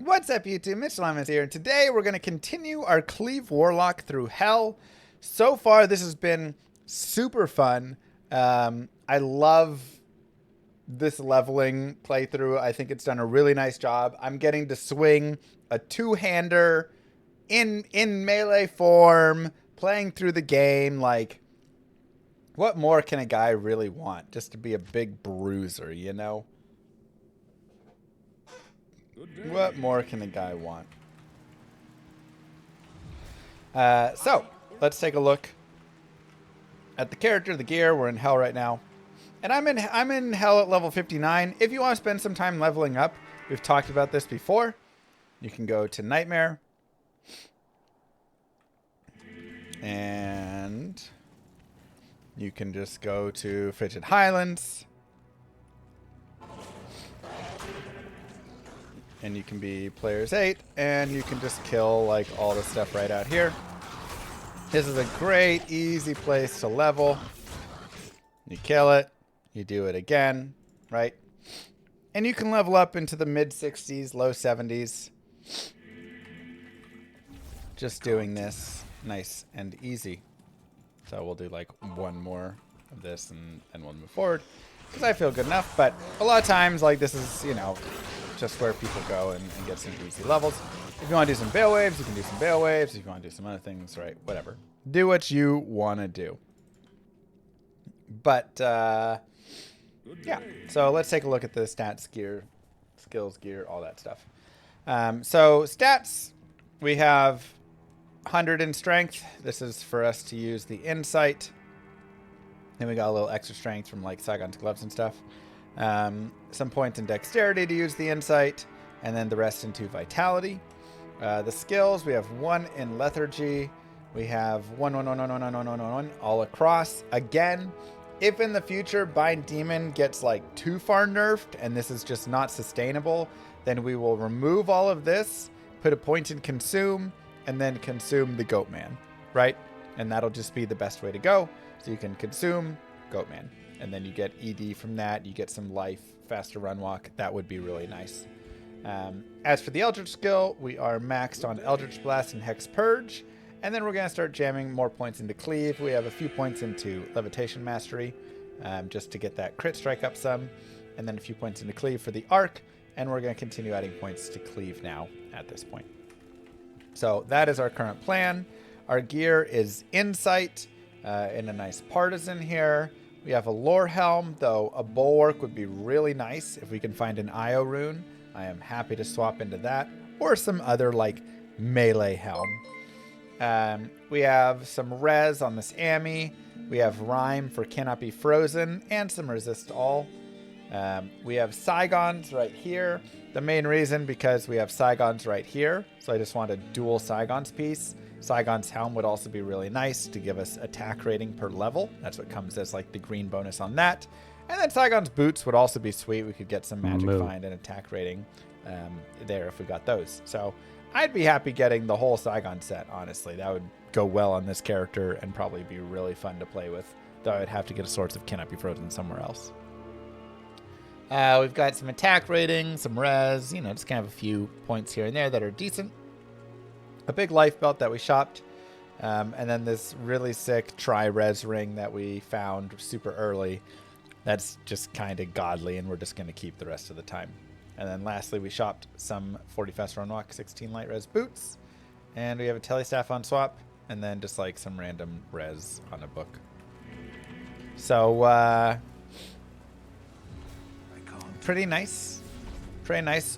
What's up, YouTube? Mitch Lemons here, and today we're going to continue our Cleave Warlock through Hell. So far, this has been super fun. I love this leveling playthrough. I think it's done a really nice job. I'm getting to swing a two-hander in melee form, playing through the game. Like, what more can a guy really want? Just to be a big bruiser, you know? What more can a guy want? So, let's take a look at the character, the gear. We're in Hell right now. And I'm in Hell at level 59. If you want to spend some time leveling up, we've talked about this before. You can go to Nightmare. And you can just go to Frigid Highlands. And you can be players 8, and you can just kill like all the stuff right out here. This is a great, easy place to level. You kill it, you do it again, right? And you can level up into the mid 60s, low 70s. Just doing this nice and easy. So we'll do like one more of this and we'll move forward. Because I feel good enough, but a lot of times like this is, you know, just where people go and get some easy levels. If you want to do some Baal waves, you can do some Baal waves. If you want to do some other things, right, whatever. Do what you want to do. But, yeah. So let's take a look at the stats, gear, skills, gear, all that stuff. So stats, we have 100 in strength. This is for us to use the insight. Then we got a little extra strength from like Saigon's gloves and stuff. Some points in dexterity to use the insight, and then the rest into vitality. The skills, we have 1 in lethargy. We have 1 all across. Again, if in the future Bind Demon gets like too far nerfed and this is just not sustainable, then we will remove all of this, put a point in consume, and then consume the Goatman, right? And that'll just be the best way to go. So you can consume Goatman, and then you get ED from that. You get some life, faster run walk. That would be really nice. As for the Eldritch skill, we are maxed on Eldritch Blast and Hex Purge, and then we're going to start jamming more points into Cleave. We have a few points into Levitation Mastery, just to get that crit strike up some, and then a few points into Cleave for the Arc, and we're going to continue adding points to Cleave now at this point. So that is our current plan. Our gear is Insight, in a nice Partisan here. We have a Lore Helm, though a Bulwark would be really nice if we can find an Io rune. I am happy to swap into that, or some other like melee helm. We have some res on this Ami. We have Rhyme for Cannot Be Frozen, and some Resist All. We have Saigons right here. The main reason because we have Saigons right here, so I just want a dual Saigons piece. Saigon's Helm would also be really nice to give us attack rating per level. That's what comes as like the green bonus on that. And then Saigon's Boots would also be sweet. We could get some magic find and attack rating there if we got those. So I'd be happy getting the whole Saigon set, honestly. That would go well on this character and probably be really fun to play with. Though I'd have to get a Swords of Cannot Be Frozen somewhere else. We've got some attack rating, some res, you know, just kind of a few points here and there that are decent. A big life belt that we shopped, and then this really sick tri-res ring that we found super early. That's just kind of godly, and we're just going to keep the rest of the time. And then lastly, we shopped some 40 fast run walk, 16 light res boots, and we have a telestaff on swap, and then just like some random res on a book. So pretty nice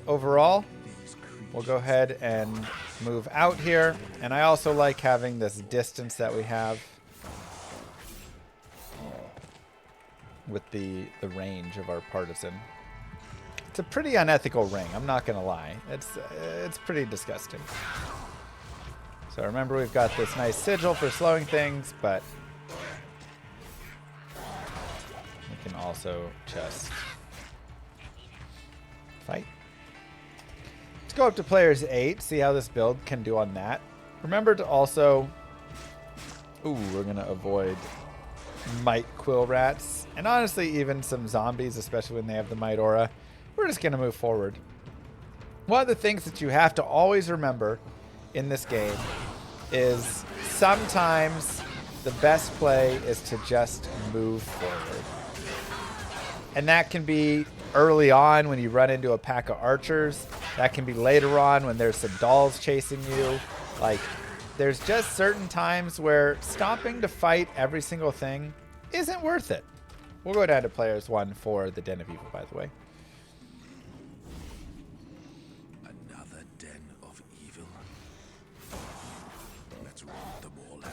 overall. We'll go ahead and move out here. And I also like having this distance that we have with the range of our Partisan. It's a pretty unethical ring, I'm not going to lie. It's pretty disgusting. So remember, we've got this nice sigil for slowing things, but we can also just fight. Let's go up to players 8, see how this build can do on that. Remember to also... Ooh, we're going to avoid Might Quill Rats. And honestly, even some zombies, especially when they have the Might Aura. We're just going to move forward. One of the things that you have to always remember in this game is sometimes the best play is to just move forward. And that can be early on when you run into a pack of archers. That can be later on when there's some dolls chasing you. Like, there's just certain times where stopping to fight every single thing isn't worth it. We'll go down to players 1 for the Den of Evil, by the way. Another den of evil. Let's root them all out.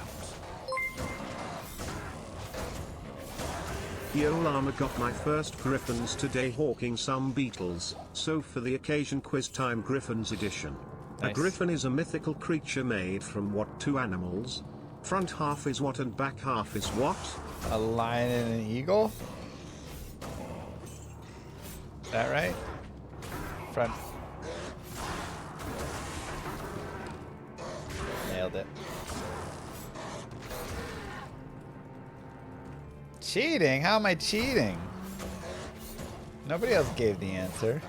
Yo Llama got my first Griffins today, hawking some beetles, so for the occasion quiz time Griffins edition. Nice. A griffin is a mythical creature made from what 2 animals? Front half is what and back half is what? A lion and an eagle? Is that right? Front. Nailed it. Cheating? How am I cheating? Nobody else gave the answer.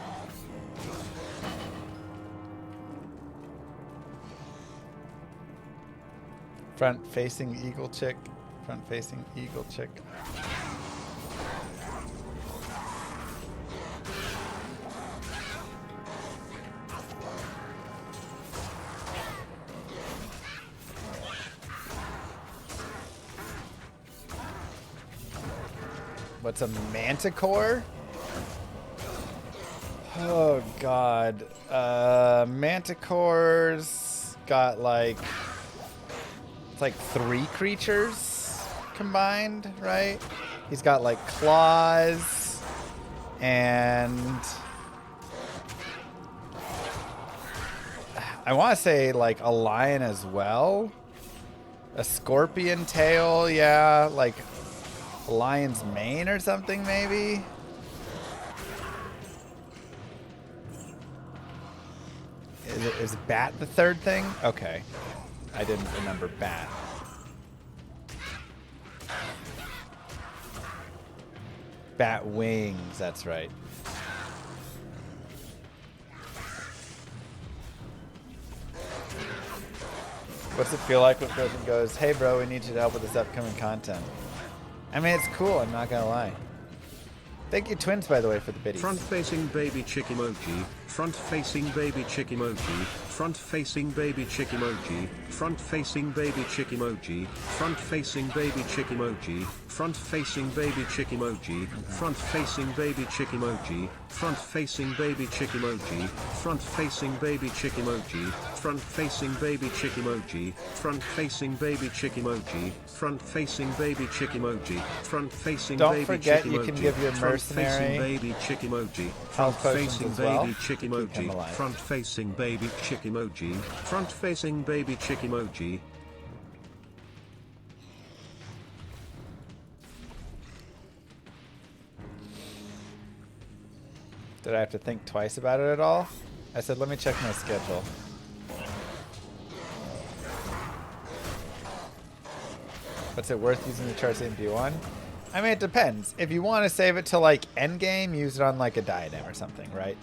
Front facing eagle chick. Front facing eagle chick. What's a manticore? Oh god. Manticores got like, it's like 3 creatures combined, right? He's got like claws and I want to say like a lion as well. A scorpion tail, yeah, like a lion's mane or something maybe. Is bat the 3rd thing? Okay. I didn't remember bat. Bat wings, that's right. What's it feel like when Frozen goes, hey bro, we need you to help with this upcoming content? I mean, it's cool, I'm not gonna lie. Thank you, Twins, by the way, for the biddies. Front-facing baby chick emoji. Front-facing baby chick emoji. Front-facing baby chick emoji. Front-facing baby chick emoji. Front-facing baby chick emoji. Front-facing baby chick emoji. Front-facing baby chick emoji. Front-facing baby chick emoji. Front-facing baby chick emoji. Front-facing baby chick emoji. Front-facing baby chick emoji. Front-facing baby chick emoji. Front-facing baby chick emoji. Don't forget you can give your mercenary baby chick emoji. Front-facing baby chick emoji. Front-facing baby chick emoji. Front-facing baby chick emoji. Did I have to think twice about it at all? I said, let me check my schedule. What's it worth using the charts in B1? I mean, it depends. If you want to save it to like endgame, use it on like a diadem or something, right?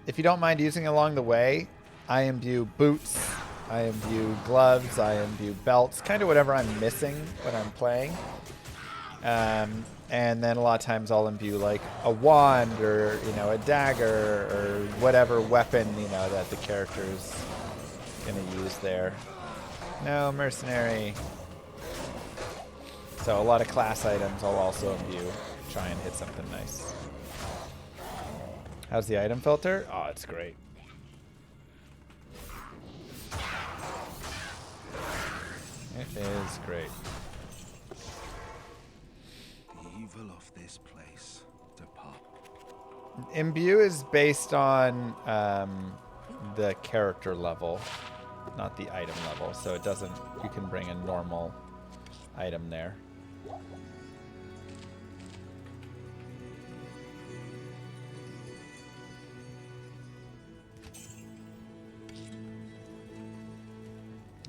If you don't mind using it along the way, I imbue boots, I imbue gloves, I imbue belts, kind of whatever I'm missing when I'm playing. And then a lot of times I'll imbue like a wand or, you know, a dagger or whatever weapon, you know, that the character's gonna use there. No, mercenary. So a lot of class items I'll also imbue. Try and hit something nice. How's the item filter? Oh, it's great. It is great. The evil of this place depart. Imbue is based on the character level, not the item level. So it doesn't, you can bring a normal item there.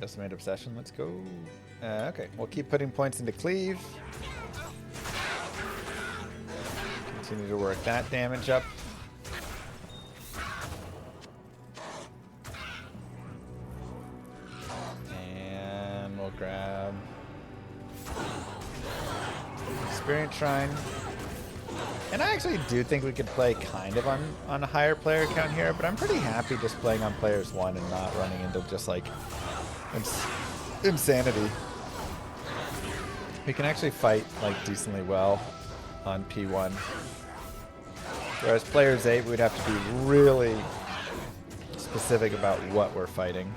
Estimated obsession, let's go. Okay, we'll keep putting points into Cleave. Continue to work that damage up. grab Experience Shrine. And I actually do think we could play kind of on a higher player count here, but I'm pretty happy just playing on players 1 and not running into just like insanity. We can actually fight like decently well on P1. Whereas players 8, we'd have to be really specific about what we're fighting.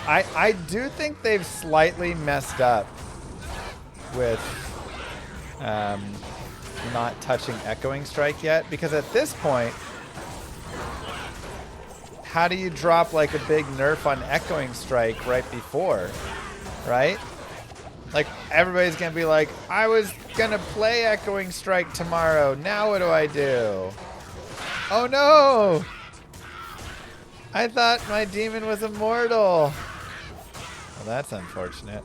I do think they've slightly messed up with not touching Echoing Strike yet, because at this point, how do you drop like a big nerf on Echoing Strike right before, right? Like everybody's gonna be like, I was gonna play Echoing Strike tomorrow, now what do I do? Oh no! I thought my demon was immortal. Well, that's unfortunate.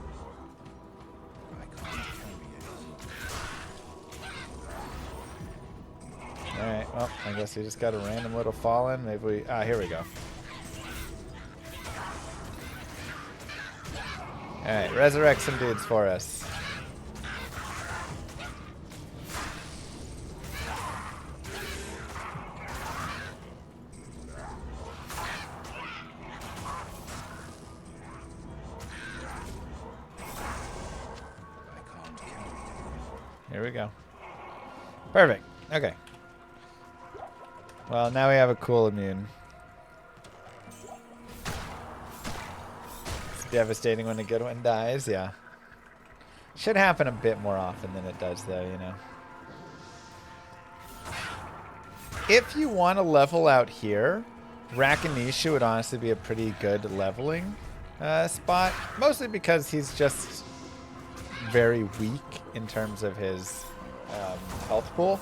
Alright, well, I guess we just got a random little fallen. Maybe we... Ah, here we go. Alright, resurrect some dudes for us. Here we go. Perfect. Okay. Well, now we have a cool immune. It's devastating when a good one dies, yeah. Should happen a bit more often than it does, though, you know. If you want to level out here, Rakanisha would honestly be a pretty good leveling spot. Mostly because he's just very weak in terms of his health pool.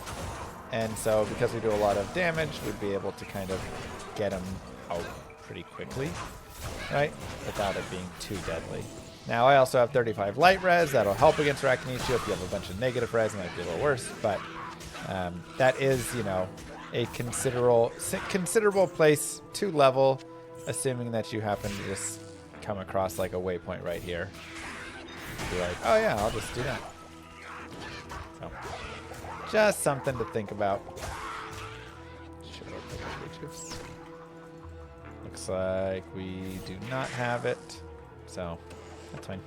And so because we do a lot of damage, we'd be able to kind of get him out pretty quickly, right? Without it being too deadly. Now I also have 35 light res. That'll help against Rakanisha. If you have a bunch of negative res, it might be a little worse. But that is, you know, a considerable place to level, assuming that you happen to just come across like a waypoint right here. Be like, oh yeah, I'll just do that. So, just something to think about. Sure, looks like we do not have it, so that's fine.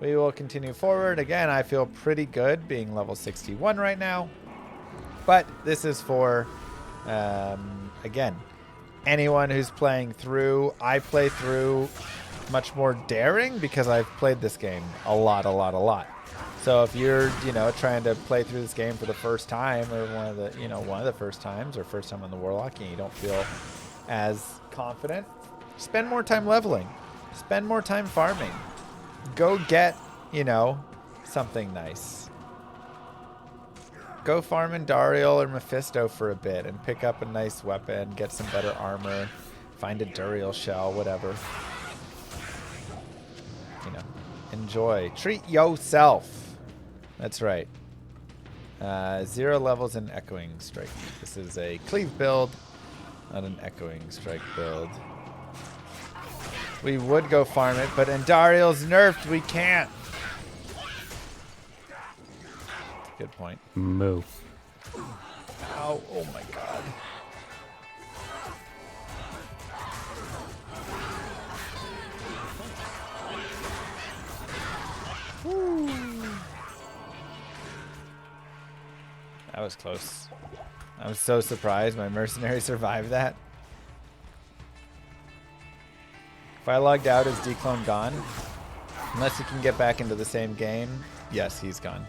We will continue forward. Again, I feel pretty good being level 61 right now, but this is for, again, anyone who's playing through. I play through much more daring because I've played this game a lot. So if you're, you know, trying to play through this game for the first time, or one of the first times, or first time on the Warlock, and you don't feel as confident, spend more time leveling. Spend more time farming. Go get, you know, something nice. Go farm in Duriel or Mephisto for a bit and pick up a nice weapon, get some better armor, find a Duriel shell, whatever. You know, enjoy. Treat yourself. That's right. 0 levels in Echoing Strike. This is a Cleave build, not an Echoing Strike build. We would go farm it, but Andariel's nerfed. We can't. Good point. Moo. Ow, oh my god. Woo. That was close. I was so surprised my mercenary survived that. If I logged out, is Dclone gone? Unless he can get back into the same game. Yes, he's gone.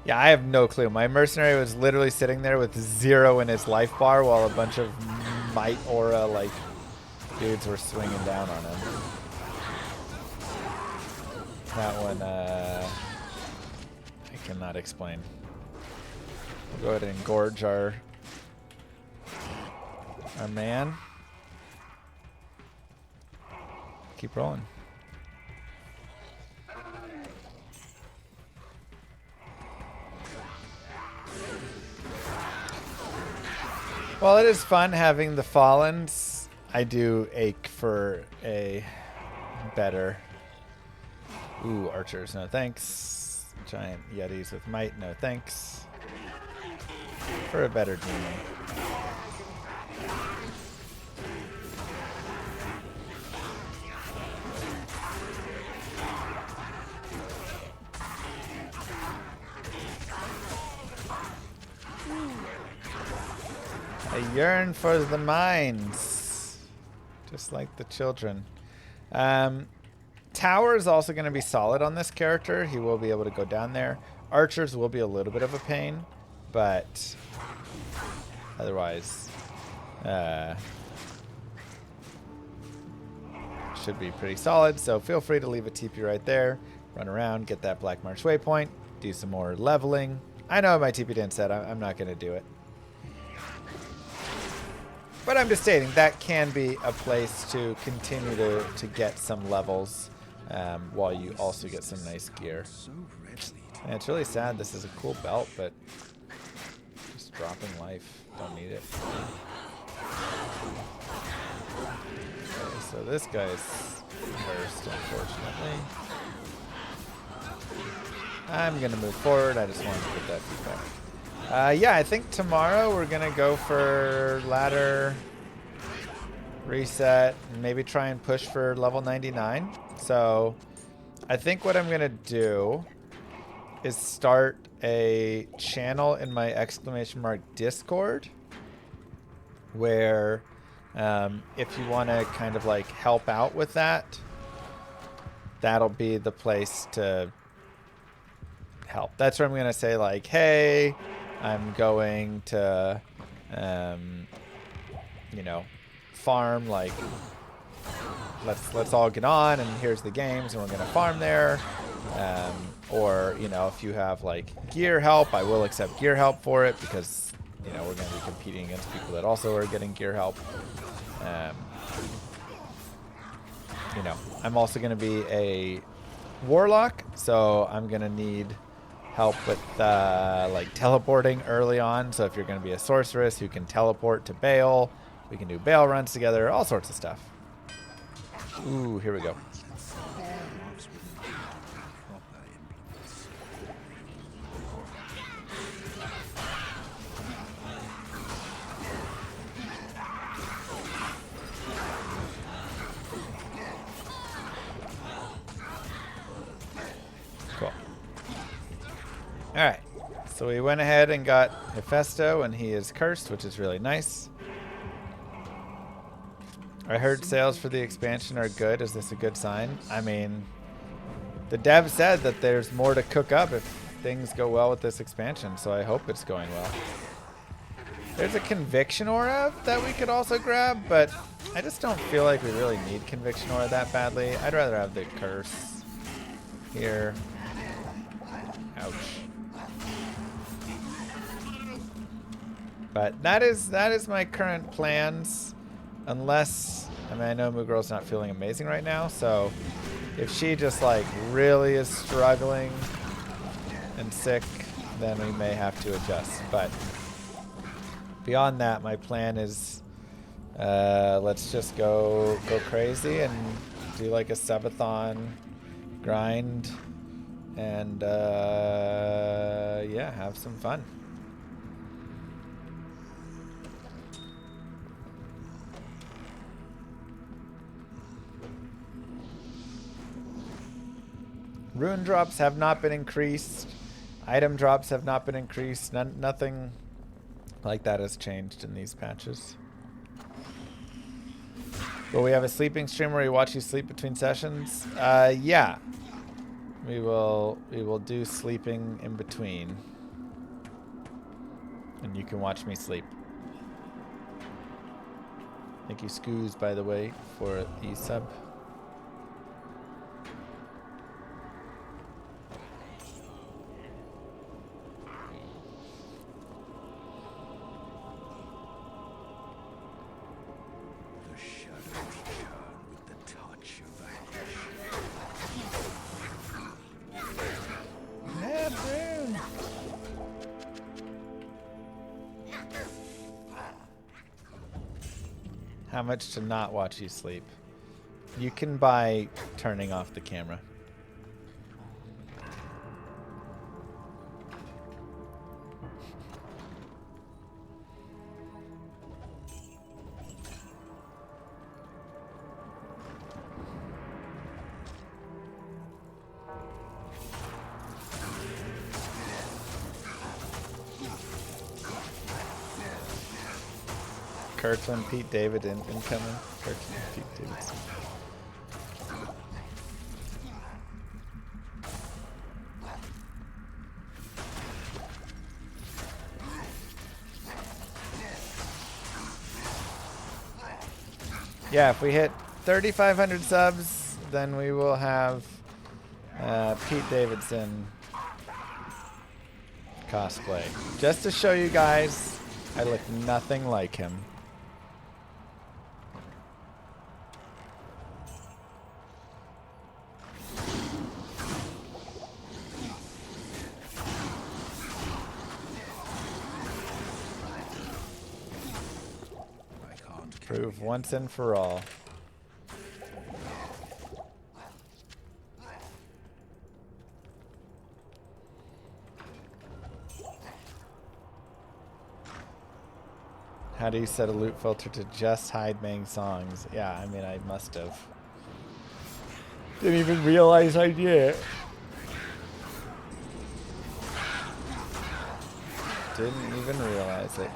Yeah, I have no clue. My mercenary was literally sitting there with 0 in his life bar while a bunch of might aura like dudes were swinging down on him. That one, I cannot explain. We'll go ahead and engorge our man. Keep rolling. Well, it is fun having the Fallens. I do ache for a better... Ooh, archers, no thanks. Giant yetis with might, no thanks. For a better demon. I yearn for the mines. Just like the children. Tower is also going to be solid on this character. He will be able to go down there. Archers will be a little bit of a pain, but otherwise should be pretty solid. So feel free to leave a TP right there. Run around, get that Black Marsh waypoint, do some more leveling. I know my TP didn't set. I'm not going to do it. But I'm just stating that can be a place to continue to get some levels while you also get some nice gear. And it's really sad. This is a cool belt, but just dropping life. Don't need it. Okay, so this guy's cursed, unfortunately. I'm going to move forward. I just wanted to get that feedback. Yeah, I think tomorrow we're going to go for ladder, reset, and maybe try and push for level 99. So I think what I'm going to do is start a channel in my ! Discord where if you want to kind of like help out with that, that'll be the place to help. That's where I'm going to say like, hey, I'm going to, you know, farm, like, let's all get on, and here's the games, and we're going to farm there. Or, you know, if you have, like, gear help, I will accept gear help for it because, you know, we're going to be competing against people that also are getting gear help. You know, I'm also going to be a Warlock, so I'm going to need help with like teleporting early on. So if you're going to be a sorceress who can teleport to Baal, we can do Baal runs together, all sorts of stuff. Ooh, here we go. Cool. All right. So we went ahead and got Mephisto, and he is cursed, which is really nice. I heard sales for the expansion are good. Is this a good sign? I mean, the dev said that there's more to cook up if things go well with this expansion, so I hope it's going well. There's a Conviction Aura that we could also grab, but I just don't feel like we really need Conviction Aura that badly. I'd rather have the Curse here. Ouch. But that is my current plans. Unless, I mean, I know Moo Girl's not feeling amazing right now, so if she just like really is struggling and sick, then we may have to adjust. But beyond that, my plan is let's just go crazy and do like a subathon grind and yeah, have some fun. Rune drops have not been increased. Item drops have not been increased. Nothing like that has changed in these patches. Will we have a sleeping stream where we watch you sleep between sessions? Yeah. We will do sleeping in between. And you can watch me sleep. Thank you, Scoos, by the way, for the sub. How much to not watch you sleep? You can buy turning off the camera. Kirkland, Pete David incoming. Kirkland, Pete Davidson. Yeah, if we hit 3,500 subs, then we will have Pete Davidson cosplay. Just to show you guys, I look nothing like him. Prove once and for all. How do you set a loot filter to just hide Mang songs? Yeah, I mean, I must have. Didn't even realize I did. Didn't even realize it.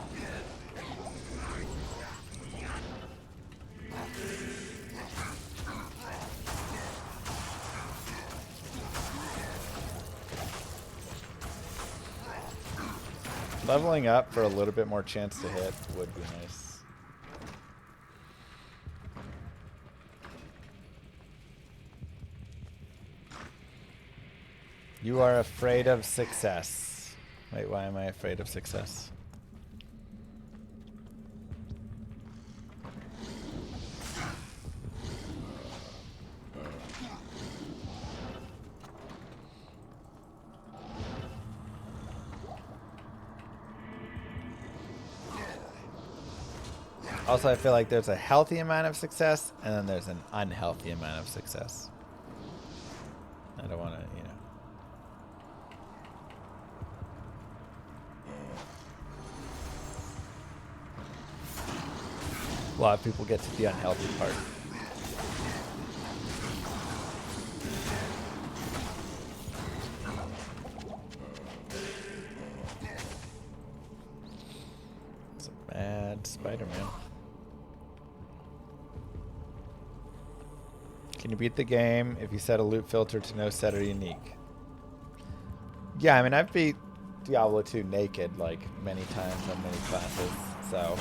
Leveling up for a little bit more chance to hit would be nice. You are afraid of success. Wait, why am I afraid of success? Also, I feel like there's a healthy amount of success, and then there's an unhealthy amount of success. I don't want to, you know. A lot of people get to the unhealthy part. It's a bad Spider-Man. Can you beat the game if you set a loot filter to no set or unique? Yeah, I mean, I've beat Diablo 2 naked, like, many times on many classes, so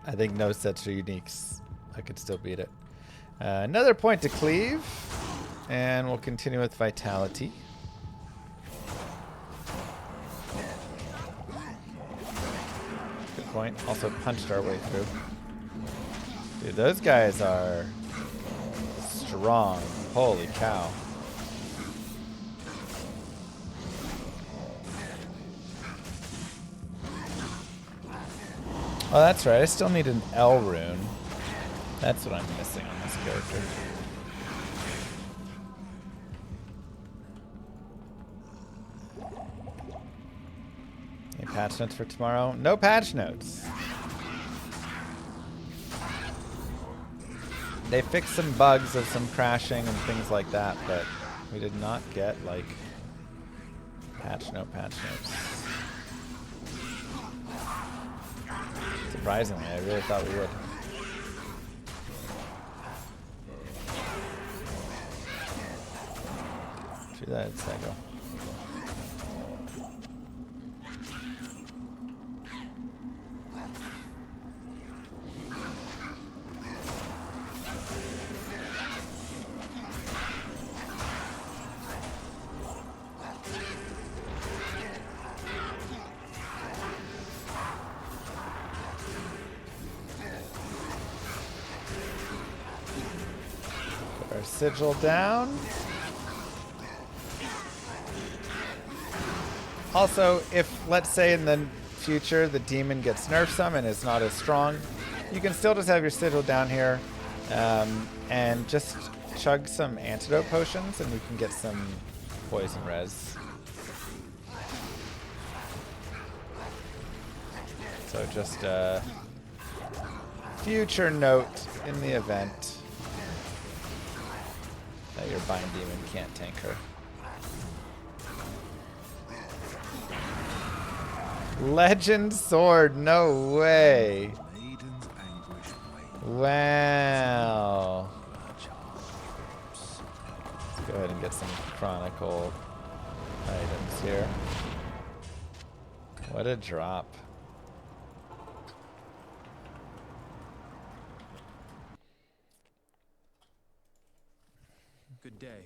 I think no sets or uniques. I could still beat it. Another point to Cleave, and we'll continue with Vitality. Good point. Also punched our way through. Dude, those guys are strong. Holy cow. Oh, that's right. I still need an L rune. That's what I'm missing on this character. Any patch notes for tomorrow? No patch notes. They fixed some bugs of some crashing and things like that, but we did not get, like, patch notes. Surprisingly, I really thought we would. Do that, Psycho. Sigil down. Also, if, let's say in the future, the demon gets nerfed some and is not as strong, you can still just have your sigil down here and just chug some antidote potions and you can get some poison res. So just a future note in the event that your Bind Demon can't tank her. Legend Sword, no way. Wow. Let's go ahead and get some Chronicle items here. What a drop. Good day.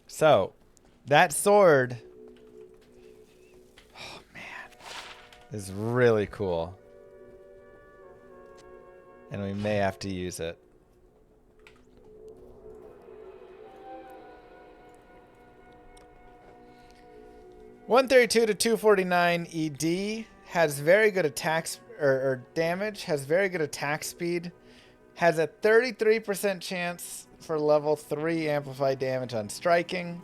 So, that sword, oh man, is really cool. And we may have to use it. $132 to $249 ED has very good attacks or damage, has very good attack speed, has a 33% chance for level 3 amplified damage on striking,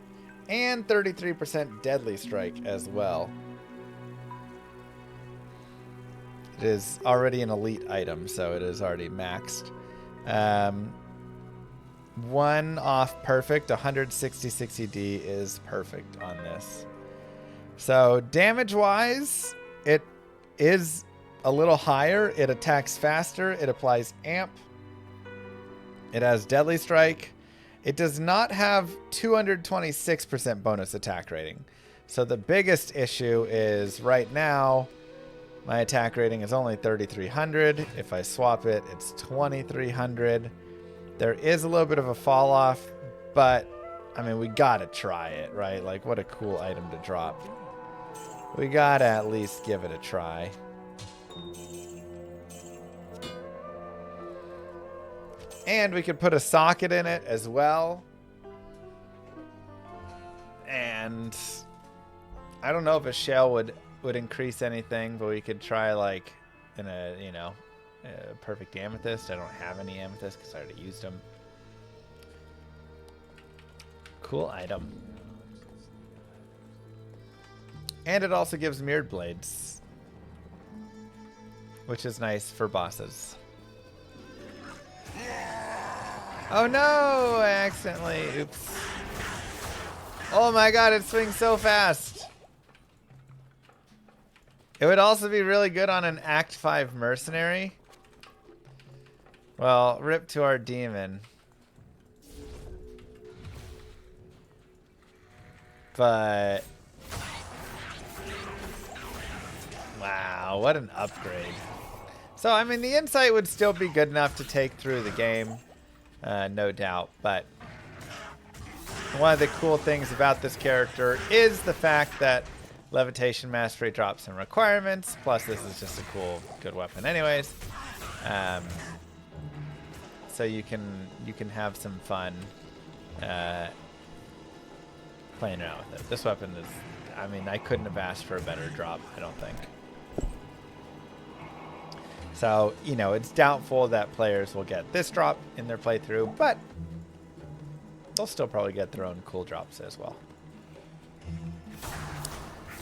and 33% deadly strike as well. It is already an elite item, so it is already maxed. One off perfect, 166 ED is perfect on this. So damage-wise, it is a little higher. It attacks faster. It applies amp. It has deadly strike. It does not have 226% bonus attack rating. So the biggest issue is right now, my attack rating is only 3,300. If I swap it, it's 2,300. There is a little bit of a fall off, but I mean, we gotta try it, right? Like, what a cool item to drop. We gotta at least give it a try. And we could put a socket in it as well. And I don't know if a shell would increase anything, but we could try like in a, you know, a perfect amethyst. I don't have any amethyst because I already used them. Cool item. And it also gives mirrored blades, which is nice for bosses. Oh no, I accidentally, oops. Oh my god, it swings so fast. It would also be really good on an Act 5 mercenary. Well, rip to our demon. But wow, what an upgrade. So, I mean, the insight would still be good enough to take through the game, no doubt. But one of the cool things about this character is the fact that Levitation Mastery drops some requirements. Plus, this is just a cool, good weapon anyways. So you can have some fun playing around with it. This weapon is, I mean, I couldn't have asked for a better drop, I don't think. So, you know, it's doubtful that players will get this drop in their playthrough, but they'll still probably get their own cool drops as well.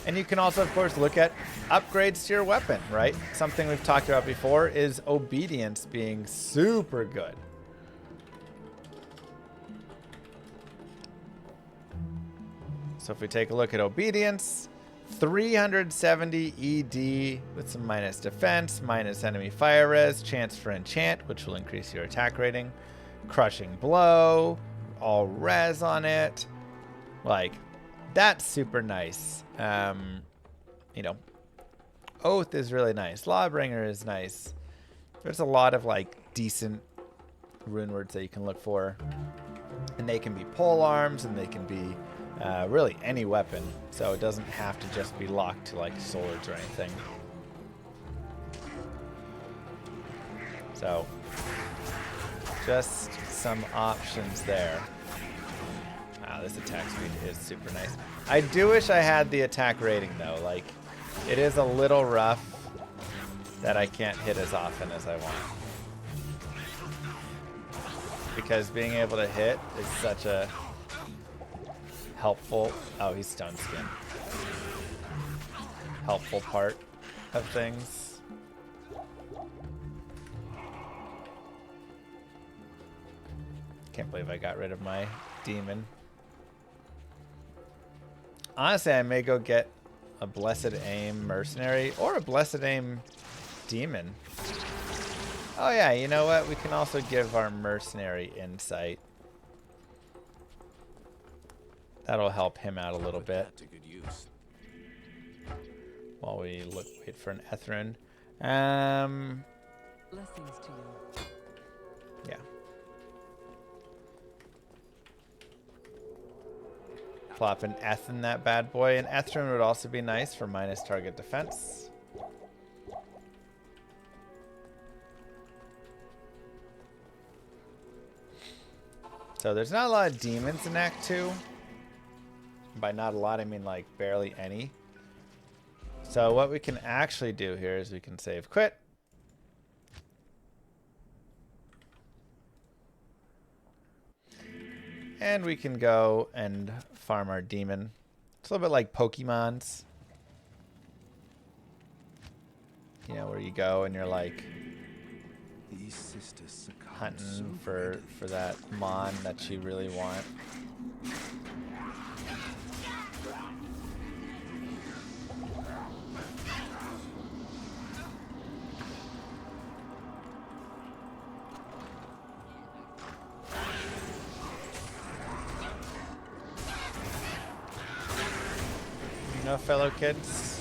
And you can also, of course, look at upgrades to your weapon, right? Something we've talked about before is obedience being super good. So if we take a look at obedience, 370 ED with some minus defense, minus enemy fire res, chance for enchant, which will increase your attack rating, crushing blow, all res on it. Like, that's super nice. You know, Oath is really nice. Lawbringer is nice. There's a lot of like decent rune words that you can look for, and they can be pole arms, and they can be really any weapon, so it doesn't have to just be locked to like swords or anything. So just some options there. Wow, this attack speed is super nice. I do wish I had the attack rating though. Like, it is a little rough that I can't hit as often as I want. Because being able to hit is such a helpful... Oh, he's stone skin. Helpful part of things. Can't believe I got rid of my demon. Honestly, I may go get a Blessed Aim Mercenary or a Blessed Aim Demon. Oh yeah, you know what? We can also give our Mercenary insight. That'll help him out a little bit. While we wait for an Ethrin. Blessings to you. Yeah. Plop an Eth in that bad boy. An Ethrin would also be nice for minus target defense. So there's not a lot of demons in Act 2. By not a lot, I mean like barely any. So what we can actually do here is we can save quit. And we can go and farm our demon. It's a little bit like Pokemons. You know, where you go and you're like These sisters succumb hunting so for that mon that you really want. You know, fellow kids,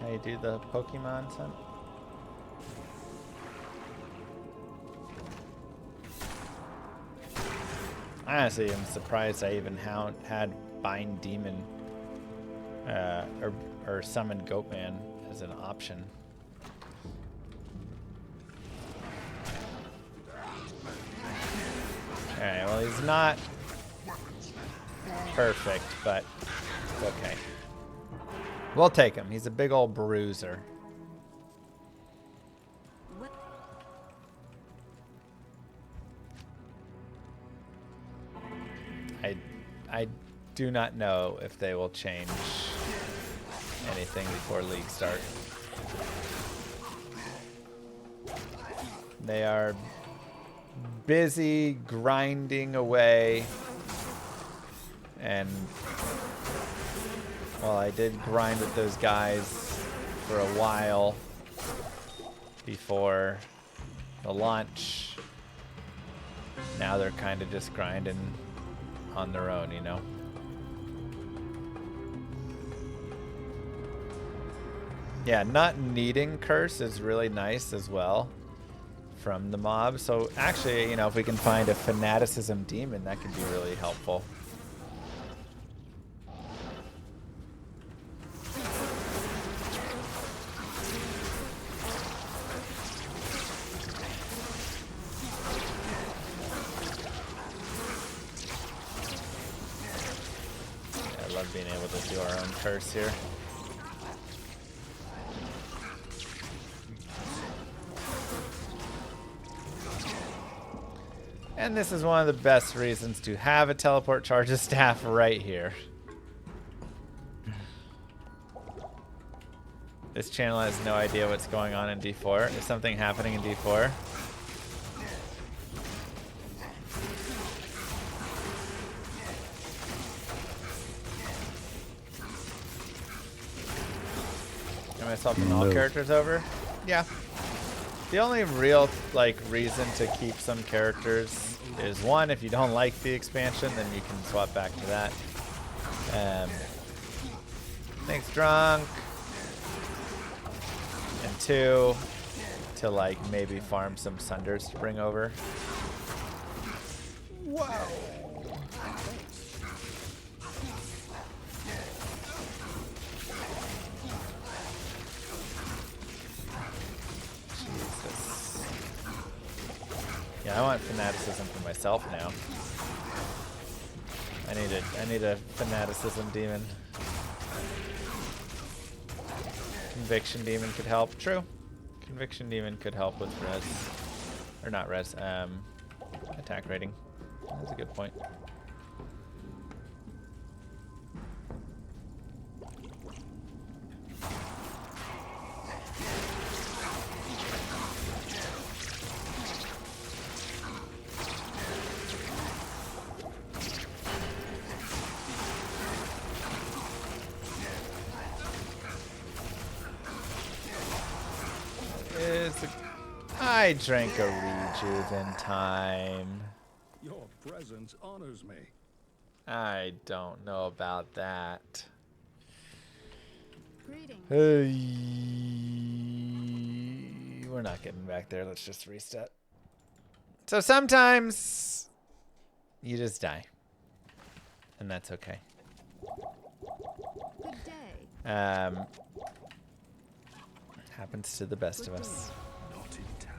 how you do the Pokemon hunt? Honestly, I'm surprised I even had Bind Demon or Summon Goatman as an option. Alright, well, he's not perfect, but it's okay. We'll take him. He's a big old bruiser. I do not know if they will change anything before League start. They are busy grinding away, and well, I did grind with those guys for a while before the launch. Now they're kind of just grinding on their own, you know. Yeah, not needing curse is really nice as well from the mob. So actually, you know, if we can find a fanaticism demon, that could be really helpful. Being able to do our own curse here. And this is one of the best reasons to have a teleport charges staff right here. This channel has no idea what's going on in D4. Is something happening in D4? Am I swapping all characters over? Yeah. The only real reason to keep some characters is one, if you don't like the expansion, then you can swap back to that. Thanks, drunk. And two, to maybe farm some Sunders to bring over. Whoa. Yeah, I want fanaticism for myself now. I need a fanaticism demon. Conviction Demon could help. True. Conviction Demon could help with res. Or not res. Attack rating. That's a good point. I drank a rejuve in time. Your presence honors me. I don't know about that. Greetings. We're not getting back there. Let's just reset. So sometimes you just die. And that's okay. Good day. Happens to the best of us. Not in town.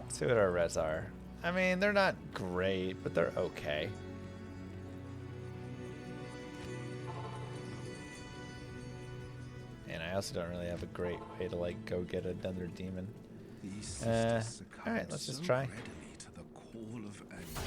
Let's see what our res are. I mean, they're not great, but they're okay. And I also don't really have a great way to like go get another demon. All right, let's just try. Readily to the call of anguish.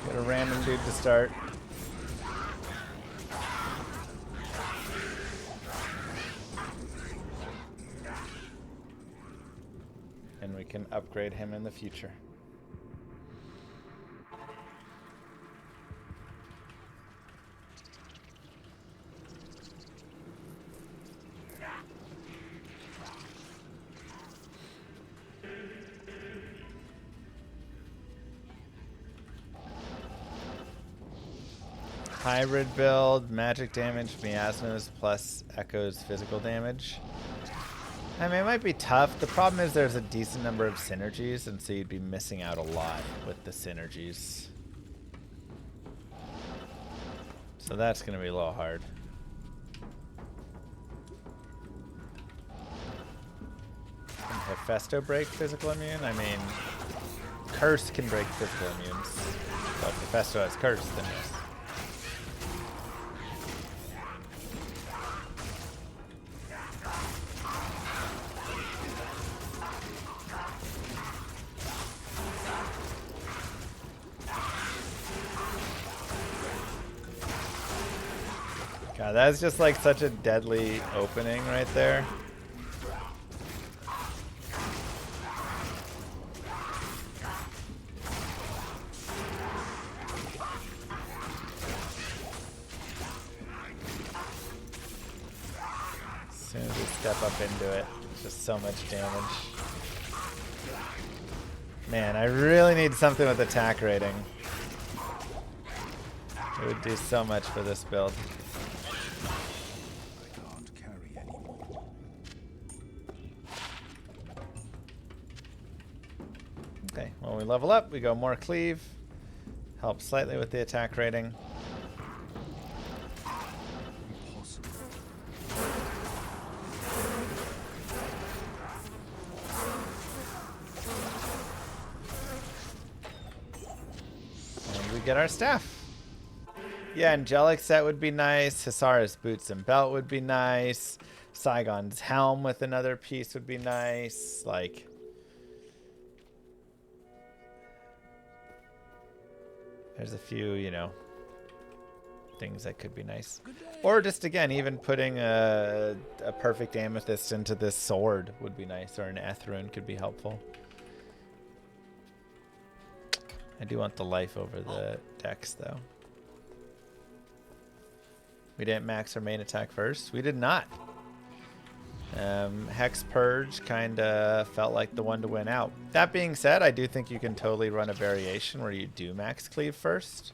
Get a random dude to start. And we can upgrade him in the future. Hybrid build, magic damage, miasmas plus echoes physical damage. I mean, it might be tough. The problem is there's a decent number of synergies, and so you'd be missing out a lot with the synergies. So that's going to be a little hard. Can Mephisto break physical immune? I mean, Curse can break physical immunes. But if Mephisto has Curse, then yes. God, that's just like such a deadly opening right there. As soon as we step up into it, it's just so much damage. Man, I really need something with attack rating. It would do so much for this build. Okay, when we level up, we go more Cleave. Helps slightly with the attack rating. Impossible. And we get our staff. Yeah, Angelic set would be nice. Hisara's boots and belt would be nice. Saigon's helm with another piece would be nice. Like... there's a few, you know, things that could be nice. Or just, again, even putting a perfect amethyst into this sword would be nice. Or an Ethrune could be helpful. I do want the life over the dex, though. We didn't max our main attack first. We did not. Hex Purge kind of felt like the one to win out. That being said, I do think you can totally run a variation where you do max Cleave first.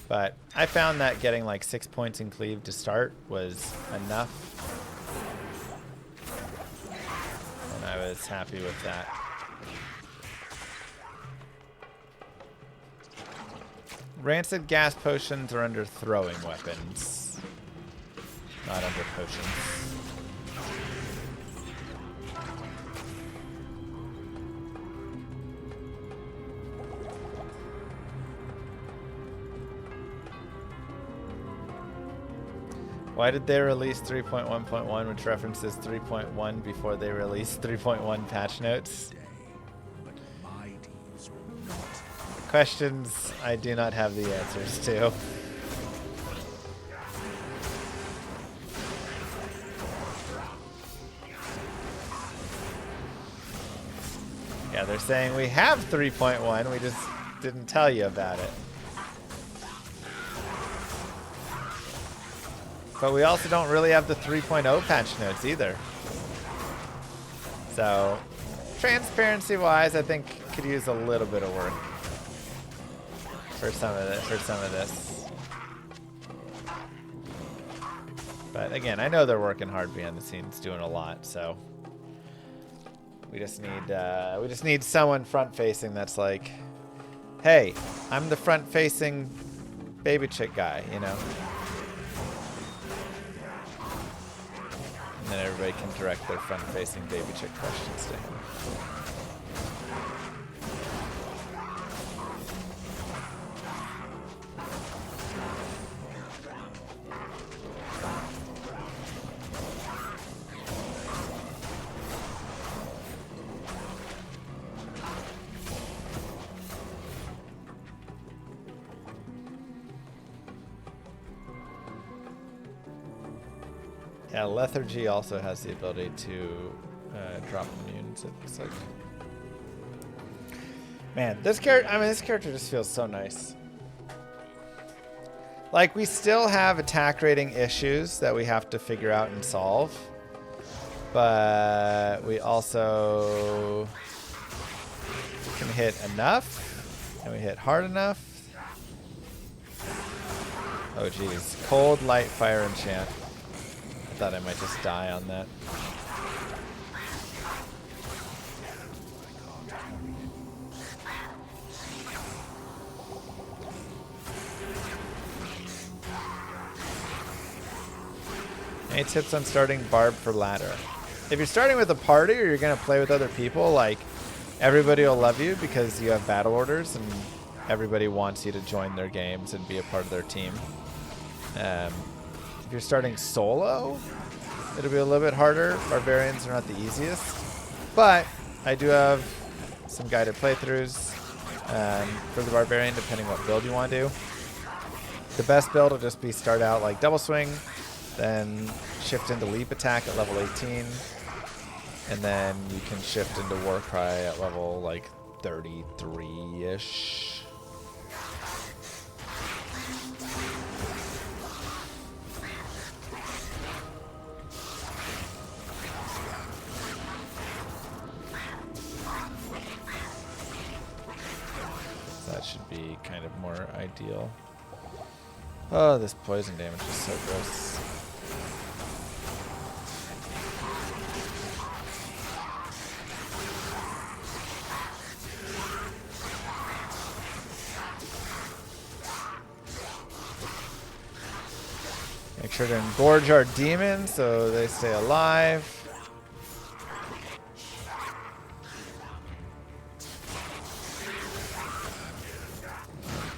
But I found that getting like 6 points in Cleave to start was enough. And I was happy with that. Rancid gas potions are under throwing weapons. not under potions. Why did they release 3.1.1, which references 3.1 before they released 3.1 patch notes? Questions I do not have the answers to. Yeah, they're saying we have 3.1, we just didn't tell you about it. But we also don't really have the 3.0 patch notes either. So, transparency-wise, I think could use a little bit of work for some of this. But again, I know they're working hard behind the scenes, doing a lot. So we just need someone front-facing that's like, hey, I'm the front-facing baby chick guy, you know. And then everybody can direct their front-facing baby chick questions to him. Yeah, lethargy also has the ability to drop immunes. It's like, man, this character just feels so nice. Like, we still have attack rating issues that we have to figure out and solve, but we also can hit enough, and we hit hard enough. Oh geez, cold, light, fire enchant. I thought I might just die on that. Any tips on starting Barb for ladder? If you're starting with a party or you're going to play with other people, like, everybody will love you because you have battle orders and everybody wants you to join their games and be a part of their team. If you're starting solo, it'll be a little bit harder. Barbarians are not the easiest, but I do have some guided playthroughs for the Barbarian, depending what build you want to do. The best build will just be start out like double swing, then shift into leap attack at level 18, and then you can shift into war cry at level like 33-ish. That should be kind of more ideal. Oh, this poison damage is so gross. Make sure to engorge our demons so they stay alive.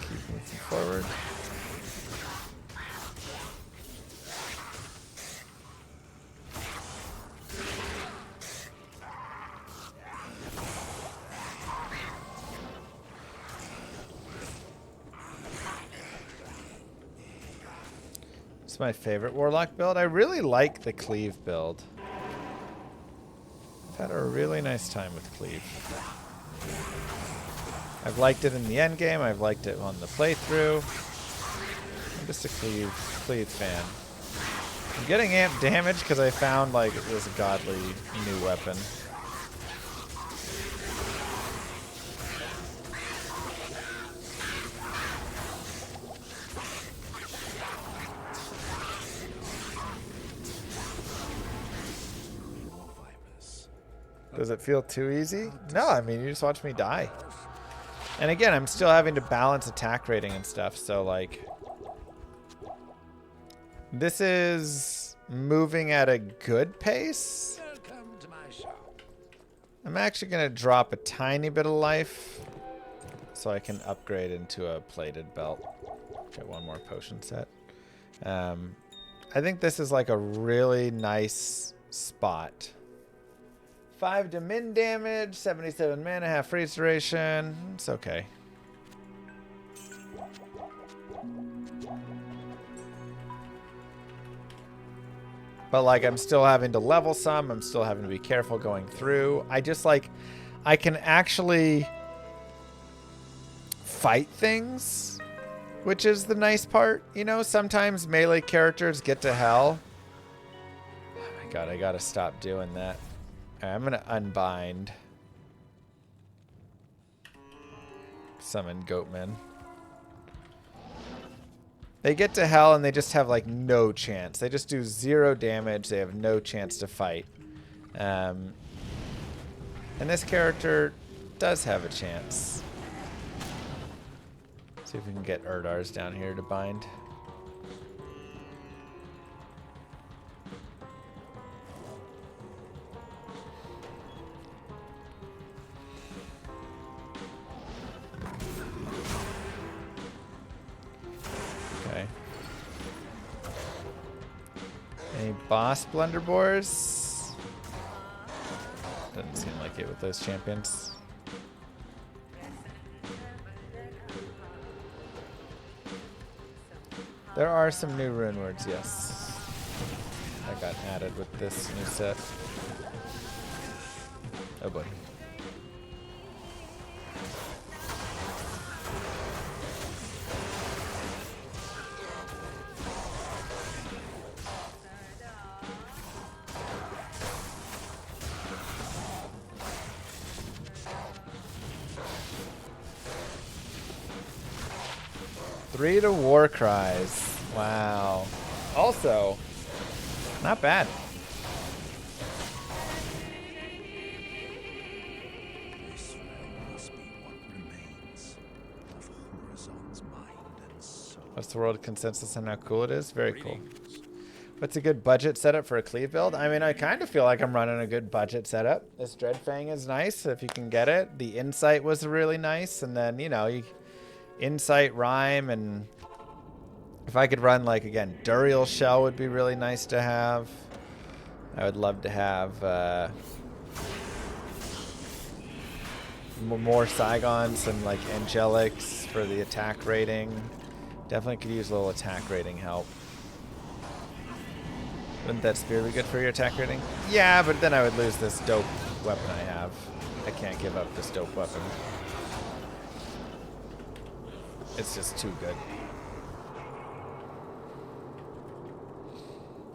Keep moving forward. It's my favorite Warlock build. I really like the Cleave build. I've had a really nice time with Cleave. I've liked it in the end game. I've liked it on the playthrough. I'm just a Cleave fan. I'm getting amp damage because I found like this godly new weapon. Does it feel too easy? No, I mean, you just watch me die. And again, I'm still having to balance attack rating and stuff, so like... This is moving at a good pace. Welcome to my shop. I'm actually going to drop a tiny bit of life so I can upgrade into a plated belt. Get one more potion set. I think this is like a really nice spot. 5 to min damage, 77 mana, half freeze duration. It's okay. But like I'm still having to level some. I'm still having to be careful going through. I just like, I can actually fight things, which is the nice part. You know, sometimes melee characters get to hell. Oh my god, I gotta stop doing that. Alright, I'm gonna unbind. Summon Goatmen. They get to hell and they just have like no chance. They just do 0 damage. They have no chance to fight. And this character does have a chance. See if we can get Erdars down here to bind. Okay. Any boss blunderboars? Doesn't seem like it with those champions. There are some new rune words, yes. That got added with this new set. Oh boy. Three to war cries. Wow. Also, not bad. This realm must be what remains of Horizon's mind and soul. What's the world consensus on how cool it is? Very cool. What's a good budget setup for a Cleave build? I mean, I kind of feel like I'm running a good budget setup. This Dreadfang is nice if you can get it. The Insight was really nice. And then, you know, Insight, Rhyme, and if I could run, like, again, Duriel Shell would be really nice to have. I would love to have more Saigons and, like, Angelics for the attack rating. Definitely could use a little attack rating help. Wouldn't that spear be good for your attack rating? Yeah, but then I would lose this dope weapon I have. I can't give up this dope weapon. It's just too good.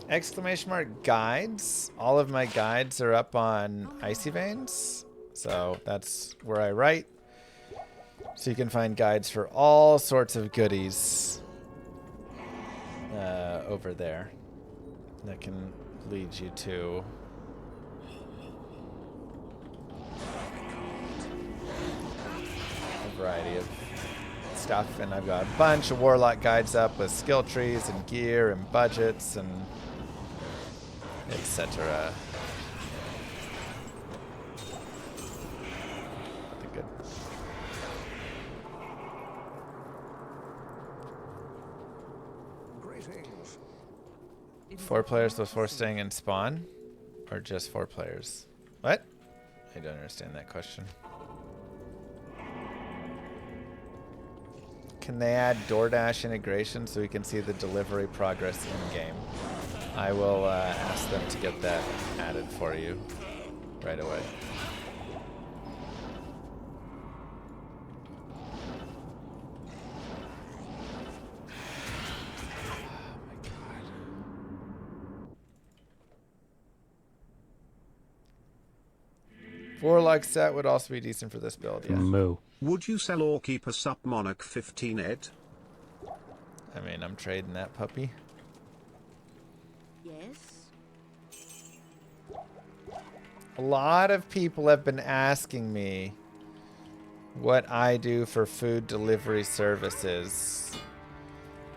Exclamation mark guides. All of my guides are up on Icy Veins. So that's where I write. So you can find guides for all sorts of goodies over there that can lead you to a variety of stuff. And I've got a bunch of Warlock guides up with skill trees and gear and budgets and etc. Good. Greetings. 4 players before staying in spawn, or just 4 players? What? I don't understand that question. Can they add DoorDash integration so we can see the delivery progress in game? I will ask them to get that added for you right away. Warlock set would also be decent for this build, yeah. Moo. Would you sell or keep a Sup Monarch 15 Ed? I mean, I'm trading that puppy. Yes. A lot of people have been asking me what I do for food delivery services.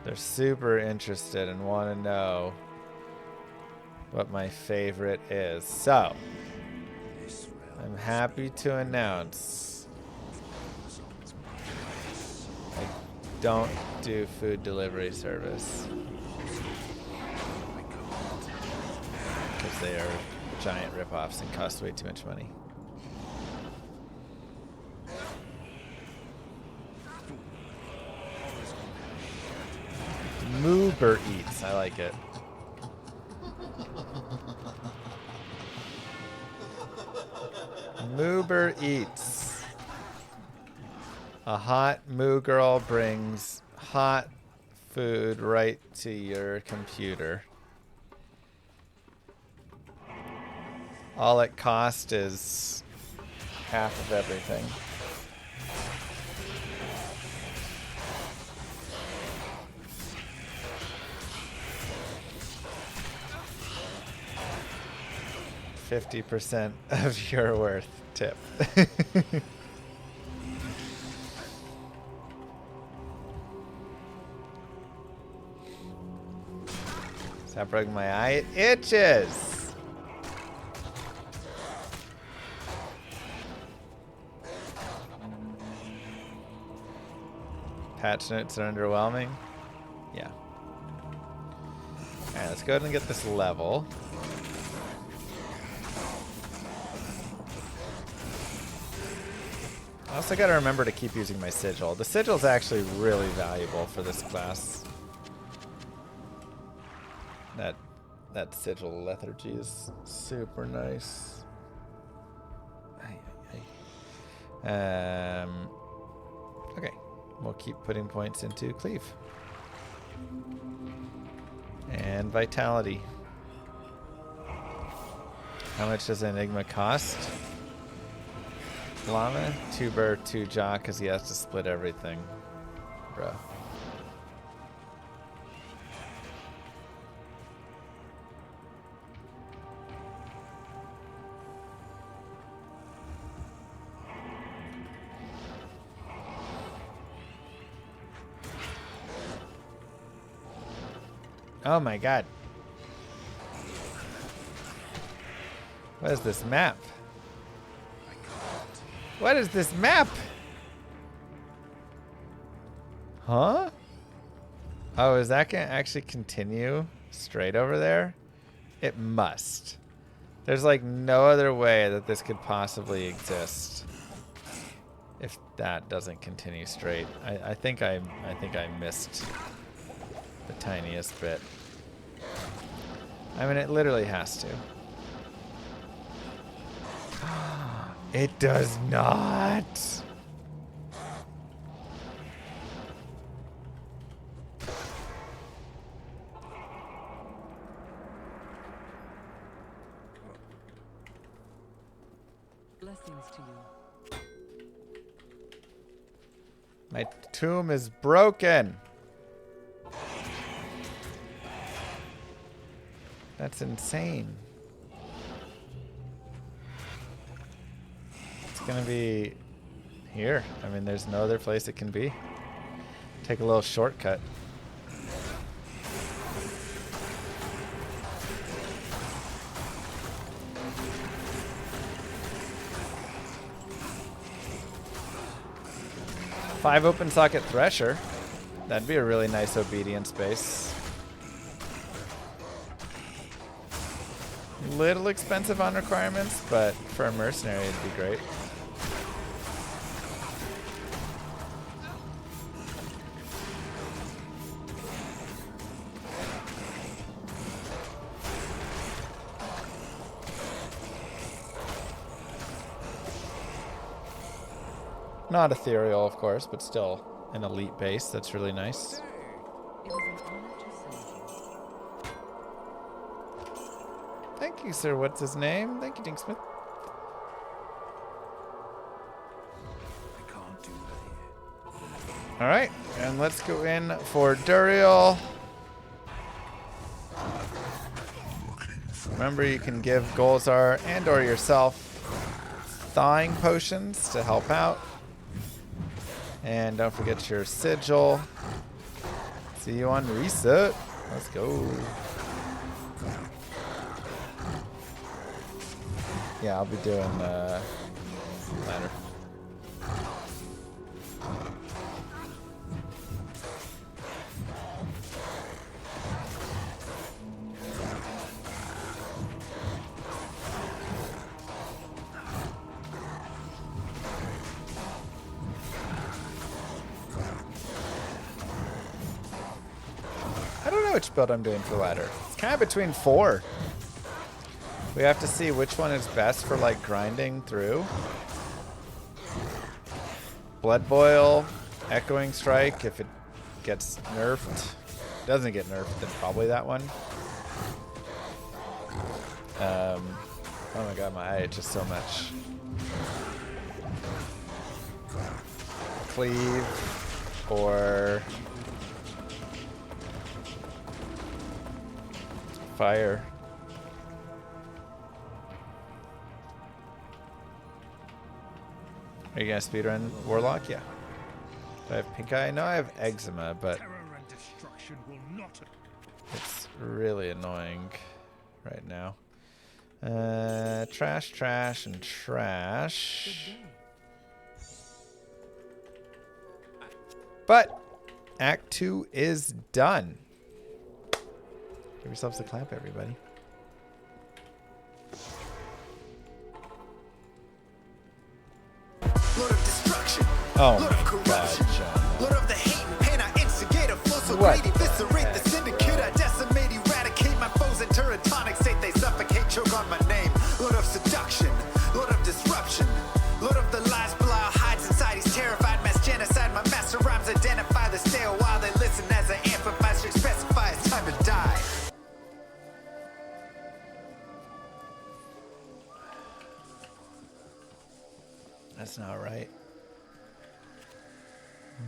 They're super interested and want to know what my favorite is. So, This realm I'm happy to announce I don't do food delivery service because they are giant ripoffs and cost way too much money. Moober Eats. I like it. Moober Eats. A hot moo girl brings hot food right to your computer. All it costs is half of everything. $50% of your worth tip. Stop rubbing my eye. It itches. Patch notes are underwhelming. Yeah. Alright, let's go ahead and get this level. I also gotta remember to keep using my sigil. The sigil is actually really valuable for this class. That sigil lethargy is super nice. Okay, we'll keep putting points into Cleave. And Vitality. How much does Enigma cost? Llama, 2 Burr, 2 Jaw, because he has to split everything. Bruh. Oh my god. What is this map? What is this map? Huh? Oh, is that gonna actually continue straight over there? It must. There's like no other way that this could possibly exist if that doesn't continue straight. I think I missed the tiniest bit. I mean, it literally has to. It does not. Blessings to you. My tomb is broken. That's insane. It's gonna be here. I mean, there's no other place it can be. Take a little shortcut. Five open socket thresher. That'd be a really nice obedience base. Little expensive on requirements, but for a mercenary it'd be great. Not ethereal, of course, but still an elite base. That's really nice. It was an honor to serve you. Thank you, sir. What's his name? Thank you, Dinksmith. I can't do that here. All right, and let's go in for Duriel. Remember, you can give Golzar and or yourself thawing potions to help out. And don't forget your sigil. See you on reset. Let's go. Yeah, I'll be doing ladder. I don't know which build I'm doing for ladder. It's kind of between 4. We have to see which one is best for like grinding through. Blood Boil, Echoing Strike, if it gets nerfed. Doesn't get nerfed, then probably that one. Oh my god, my eye itches so much. Cleave or fire. Are you gonna speedrun Warlock? Yeah. Do I have pink eye? No, I have eczema, but it's really annoying right now. Trash, trash, and trash. But Act 2 is done. Give yourselves a clap, everybody. Lord of destruction, Oh Lord of my corruption, god, John. Lord of the hate and pain, I instigate a flow so What great, eviscerate the syndicate, I decimate, eradicate my foes and turretonic state, they suffocate, choke on my name. Lord of seduction, Lord of disruption, Lord of the lies, Belial hides inside, he's terrified, mass genocide, my master rhymes identify the stay a while, they listen as I amplify, strict specify, it's time to die. That's not right.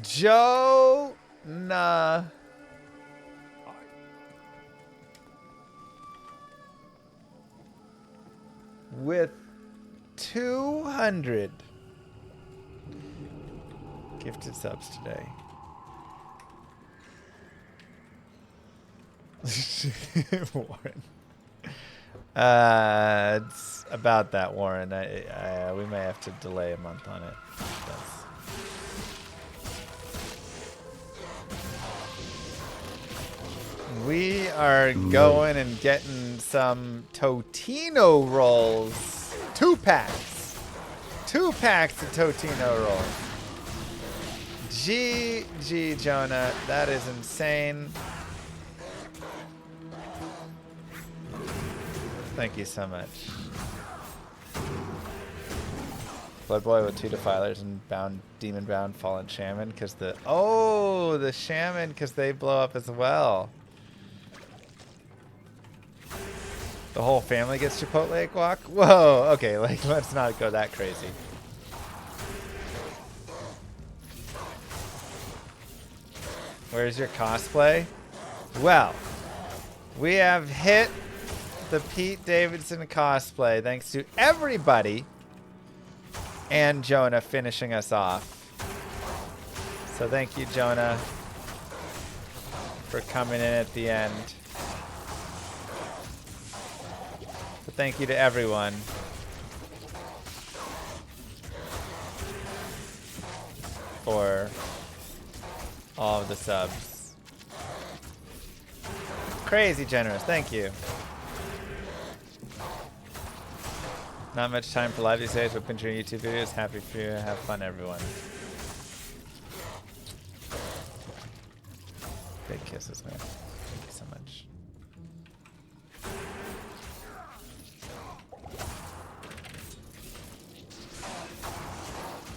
Jonah. With 200 gifted subs today. Warren. It's about that, Warren. We may have to delay a month on it. We are going and getting some Totino rolls. 2 packs. 2 packs of Totino rolls. GG, Jonah. That is insane. Thank you so much. Blood Boy with 2 defilers and bound demon bound fallen shaman because the shaman because they blow up as well. The whole family gets Chipotle guac? Whoa, okay, like let's not go that crazy. Where's your cosplay? Well, we have hit the Pete Davidson cosplay thanks to everybody and Jonah finishing us off. So thank you, Jonah, for coming in at the end. But thank you to everyone. For all of the subs. Crazy generous, thank you. Not much time for live these days, but pinching YouTube videos. Happy for you. Have fun, everyone. Big kisses, man. Thank you so much.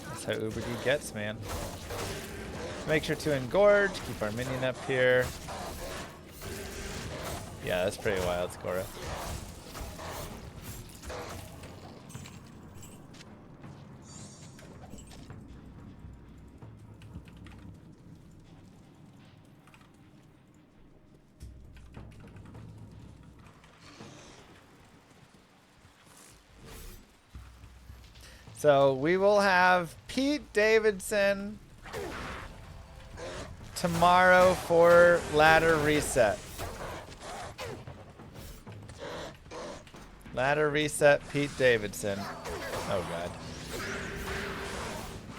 That's how Uber Geek gets, man. Make sure to engorge. Keep our minion up here. Yeah, that's pretty wild, Scora. So we will have Pete Davidson tomorrow for ladder reset. Ladder reset Pete Davidson. Oh god.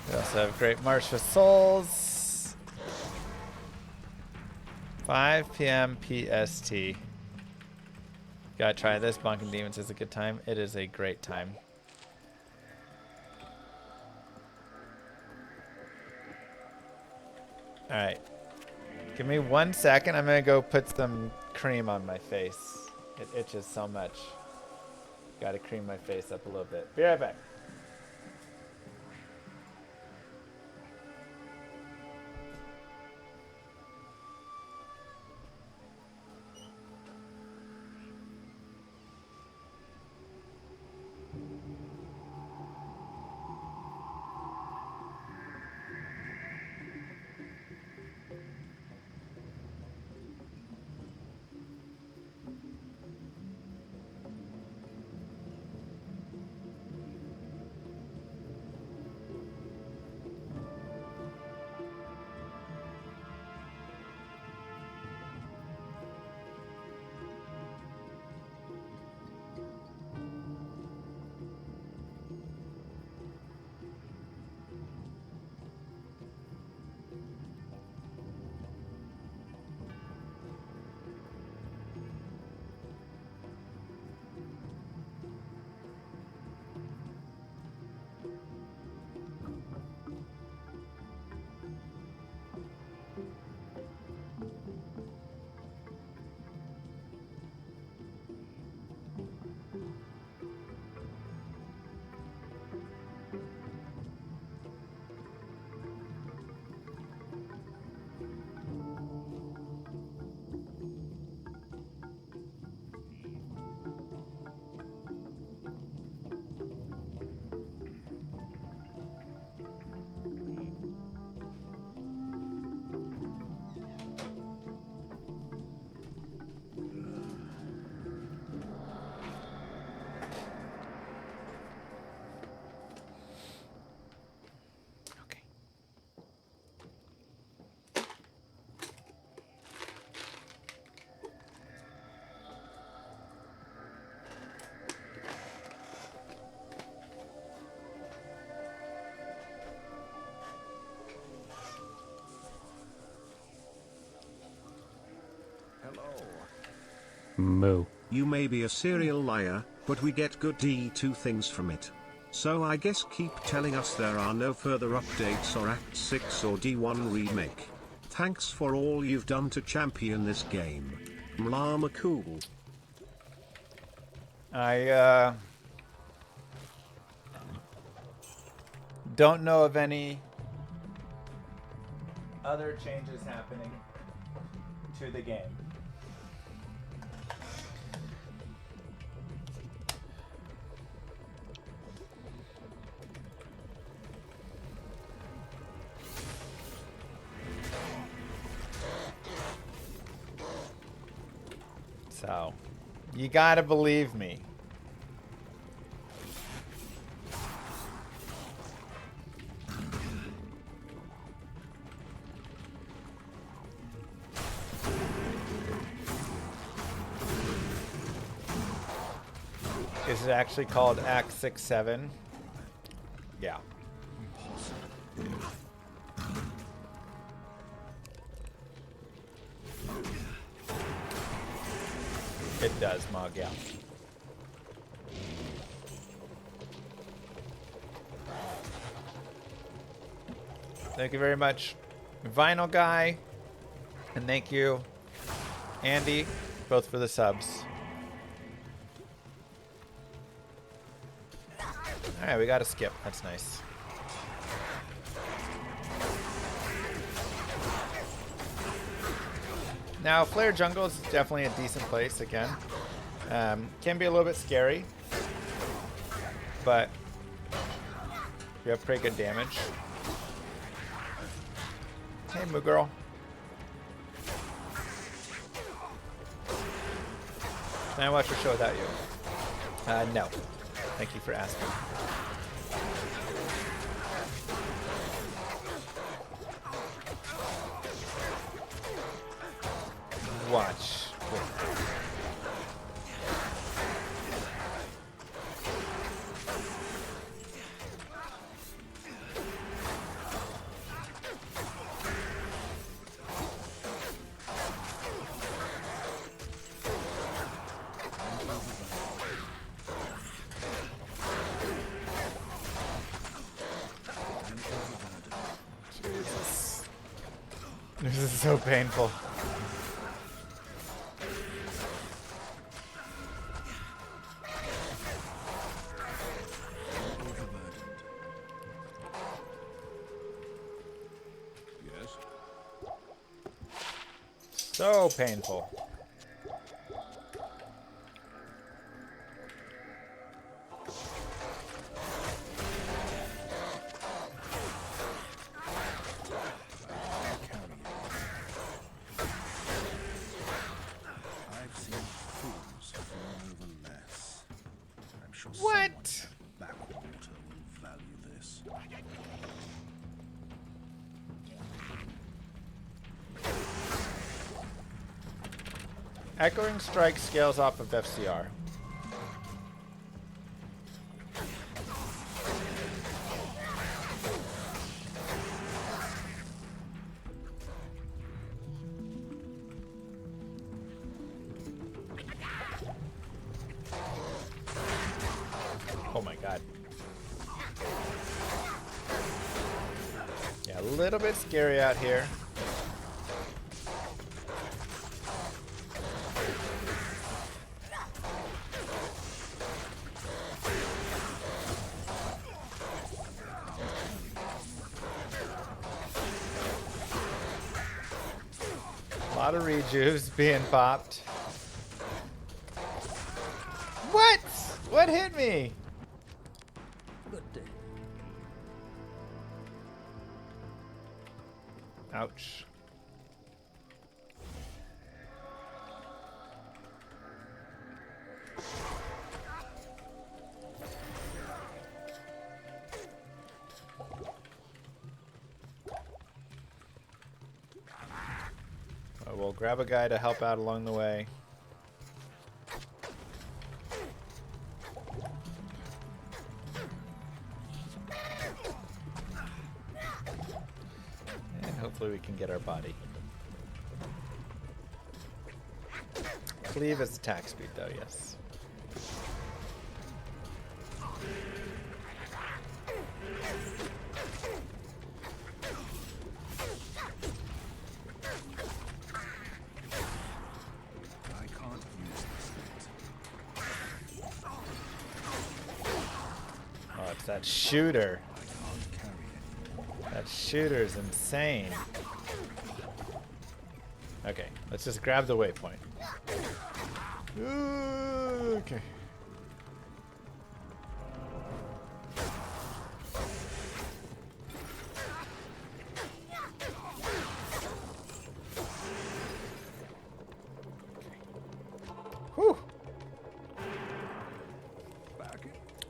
We also have Great March for Souls. 5 p.m. PST. Gotta try this. Bonking Demons is a good time. It is a great time. Alright. Give me 1 second. I'm gonna go put some cream on my face. It itches so much. Gotta cream my face up a little bit. Be right back. Moo. You may be a serial liar, but we get good D2 things from it. So I guess keep telling us there are no further updates or Act 6 or D1 remake. Thanks for all you've done to champion this game. Mlama cool. I don't know of any other changes happening to the game. So, you gotta believe me. Is it actually called Act 6-7? Yeah. It does, Mog, yeah. Thank you very much, Vinyl Guy. And thank you, Andy, both for the subs. Alright, we got to skip. That's nice. Now, Flare Jungle is definitely a decent place again. Can be a little bit scary, but you have pretty good damage. Hey, Moo Girl. Can I watch your show without you? No. Thank you for asking. Watch. This is so painful. Yes? So painful. I've seen fools fall over less. I'm sure What? someone in the backwater will value this. Echoing Strike scales off of FCR. Oh my god. Yeah, a little bit scary out here. A lot of rejuves being popped. What? What hit me? Good day. Ouch. We'll grab a guy to help out along the way. And hopefully we can get our body. Cleave is attack speed though, yes. I can't use this yet. Oh, it's that shooter. I can't carry it. That shooter's insane. Okay, let's just grab the waypoint. Okay. Whew.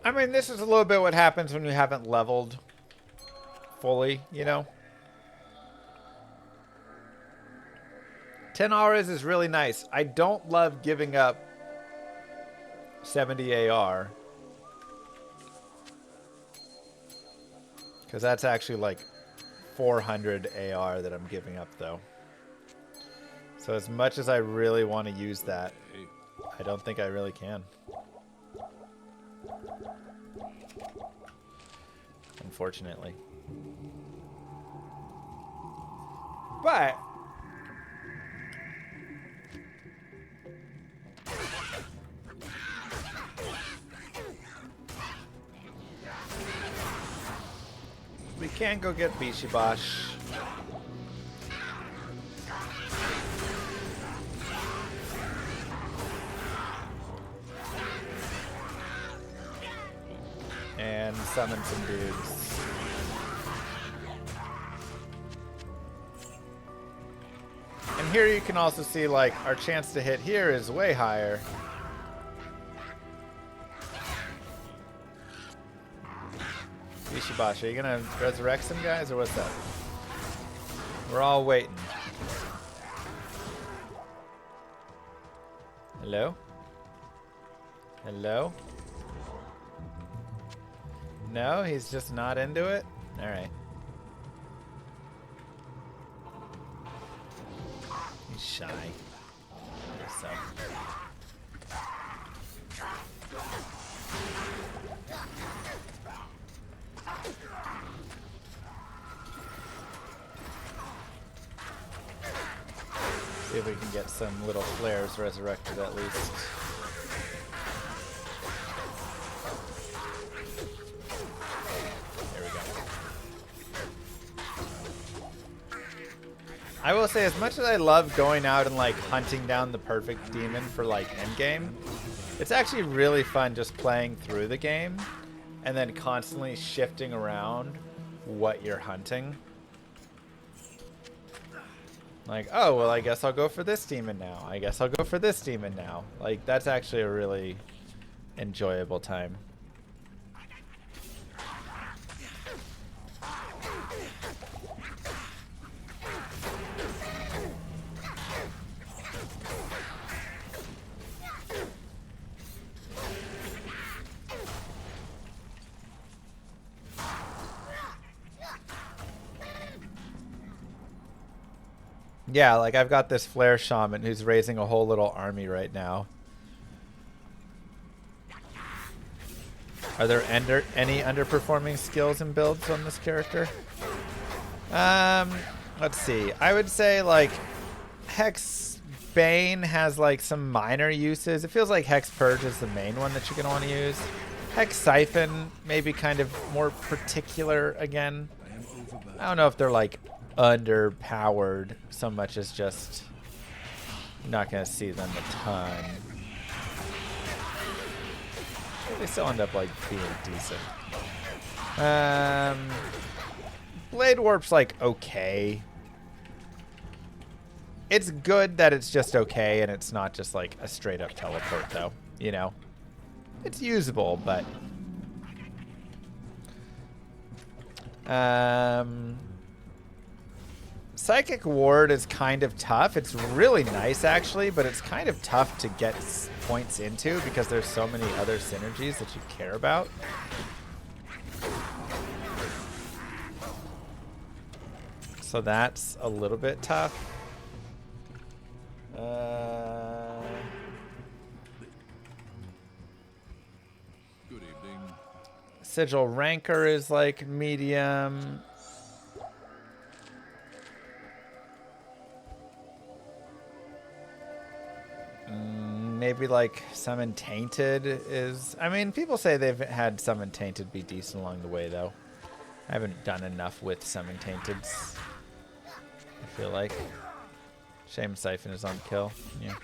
I mean, this is a little bit what happens when you haven't leveled fully, you know? 10 auras is really nice. I don't love giving up 70 AR. Because that's actually like 400 AR that I'm giving up, though. So as much as I really want to use that, I don't think I really can. Unfortunately. But we can go get Bishibash. And summon some dudes. And here you can also see, like, our chance to hit here is way higher. Bishibash, are you gonna resurrect some guys, or what's that? We're all waiting. Hello? Hello? No, he's just not into it? Alright. He's shy. So. See if we can get some little flares resurrected at least. There we go. I will say, as much as I love going out and like hunting down the perfect demon for like endgame, it's actually really fun just playing through the game and then constantly shifting around what you're hunting. Like, oh, well, I guess I'll go for this demon now. I guess I'll go for this demon now. Like, that's actually a really enjoyable time. Yeah, like I've got this flare shaman who's raising a whole little army right now. Are there any underperforming skills and builds on this character? Let's see. I would say like Hex Bane has like some minor uses. It feels like Hex Purge is the main one that you're going to want to use. Hex Siphon may be kind of more particular again. I don't know if they're like underpowered so much as just not gonna see them a ton. They still end up like being decent. Blade Warp's like okay. It's good that it's just okay and it's not just like a straight up teleport though, you know. It's usable, but Psychic Ward is kind of tough. It's really nice, actually, but it's kind of tough to get points into because there's so many other synergies that you care about. So that's a little bit tough. Good evening. Sigil Rancor is like medium. Maybe like Summon Tainted is... I mean, people say they've had Summon Tainted be decent along the way, though. I haven't done enough with Summon Tainteds, I feel like. Shame Siphon is on kill. Yeah.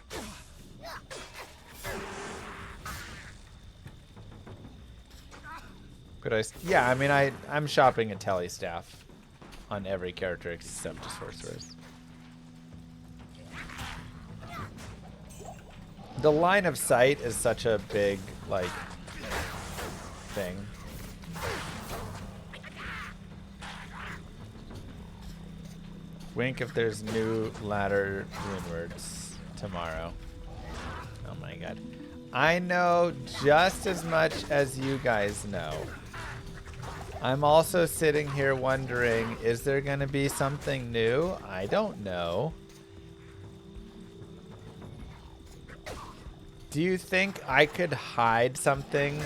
But yeah, I mean, I'm shopping a Telly staff on every character except a Sorceress. The line of sight is such a big, like, thing. Wink if there's new ladder rune words tomorrow. Oh my god. I know just as much as you guys know. I'm also sitting here wondering, is there going to be something new? I don't know. Do you think I could hide something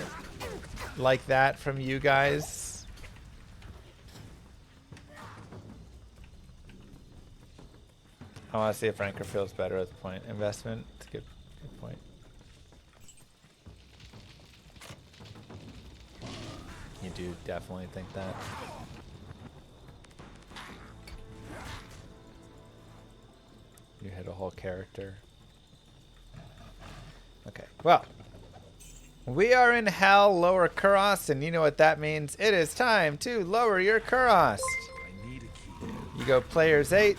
like that from you guys? I want to see if Ranker feels better with point investment. It's a good point. You do definitely think that. You hit a whole character. Okay, well, we are in hell, lower Kurast, and you know what that means. It is time to lower your Kurast. You go players 8,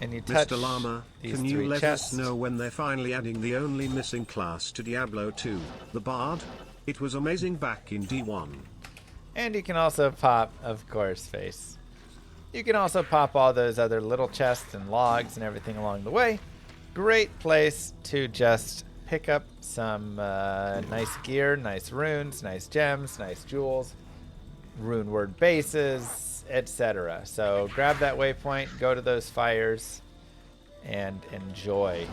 and you touch Mr. Llama, these can you 3 let chests. us know when they're finally adding the only missing class to Diablo 2, the Bard? It was amazing back in D1. And you can also pop, of course, face. You can also pop all those other little chests and logs and everything along the way. Great place to just pick up some nice gear, nice runes, nice gems, nice jewels, rune word bases, etc. So grab that waypoint, go to those fires, and enjoy.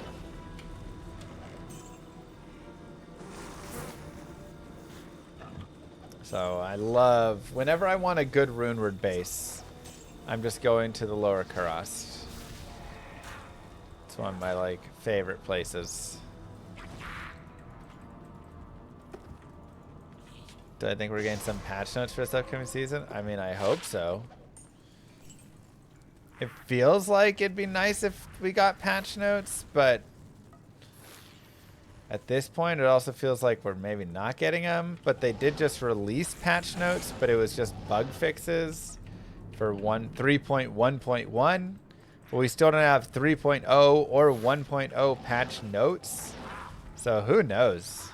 So I love, whenever I want a good rune word base, I'm just going to the lower Kurast. It's one of my like favorite places. Do I think we're getting some patch notes for this upcoming season? I mean, I hope so. It feels like it'd be nice if we got patch notes, but at this point, it also feels like we're maybe not getting them. But they did just release patch notes, but it was just bug fixes for 3.1.1. But we still don't have 3.0 or 1.0 patch notes. So who knows?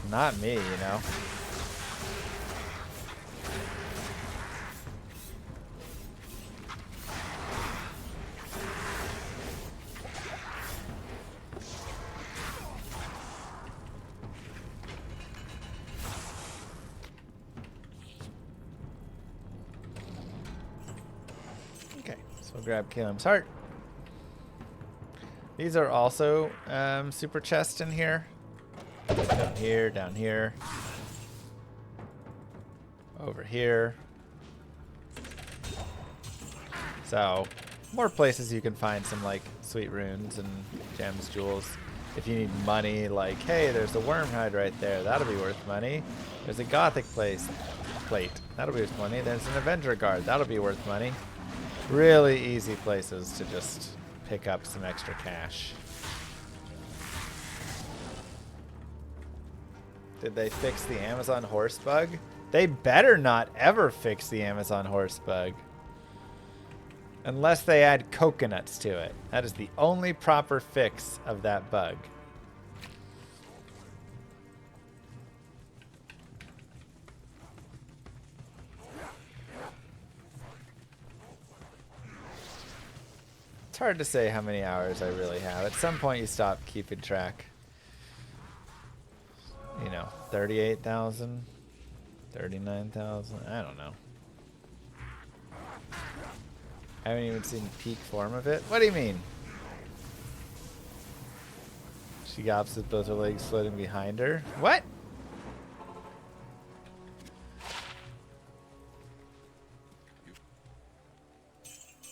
Not me, you know. Okay, so we'll grab Caleb's heart. These are also super chests in here. Down here. Over here. So, more places you can find some like sweet runes and gems, jewels. If you need money, like, hey, there's a wormhide right there. That'll be worth money. There's a gothic plate. That'll be worth money. There's an Avenger guard. That'll be worth money. Really easy places to just pick up some extra cash. Did they fix the Amazon horse bug? They better not ever fix the Amazon horse bug. Unless they add coconuts to it. That is the only proper fix of that bug. It's hard to say how many hours I really have. At some point you stop keeping track. You know, 38,000, 39,000, I don't know. I haven't even seen peak form of it. What do you mean? She gaps with both her legs floating behind her. What?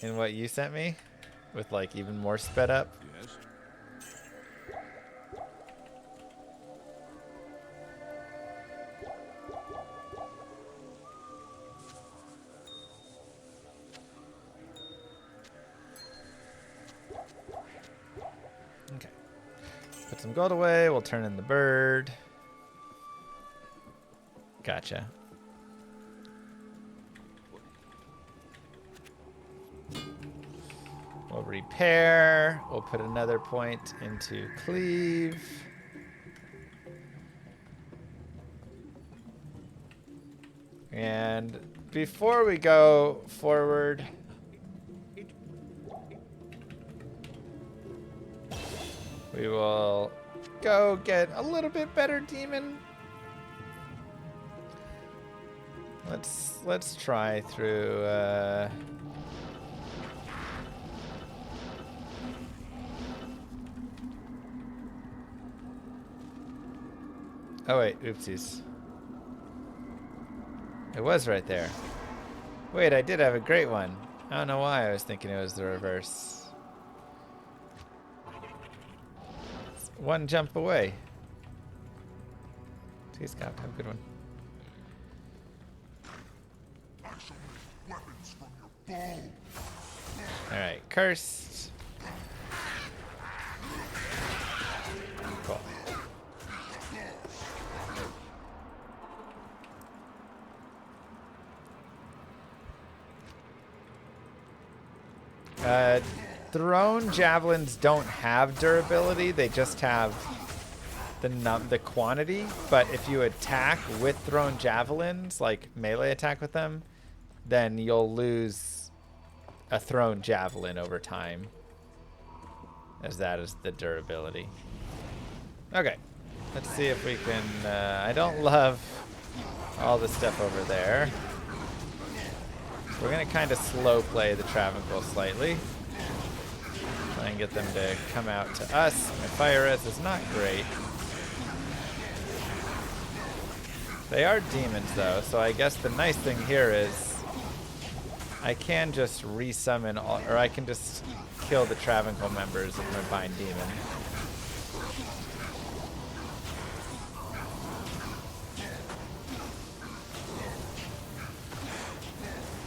And what you sent me? With like even more sped up? Yes. Okay. Put some gold away. We'll turn in the bird. Gotcha. We'll repair. We'll put another point into Cleave. And before we go forward, we will go get a little bit better demon. Let's try through oh wait, oopsies. It was right there. Wait, I did have a great one. I don't know why I was thinking it was the reverse. It's one jump away. Jeez, God, have a good one. Alright, cursed. Cool. Thrown javelins don't have durability, they just have the quantity, but if you attack with thrown javelins, like melee attack with them, then you'll lose a thrown javelin over time, as that is the durability. Okay, let's see if we can, I don't love all the stuff over there. We're going to kind of slow play the Travancore slightly. Try and get them to come out to us. My fire res is not great. They are demons though, so I guess the nice thing here is I can just resummon all, or I can just kill the Travancore members of my Bind Demon.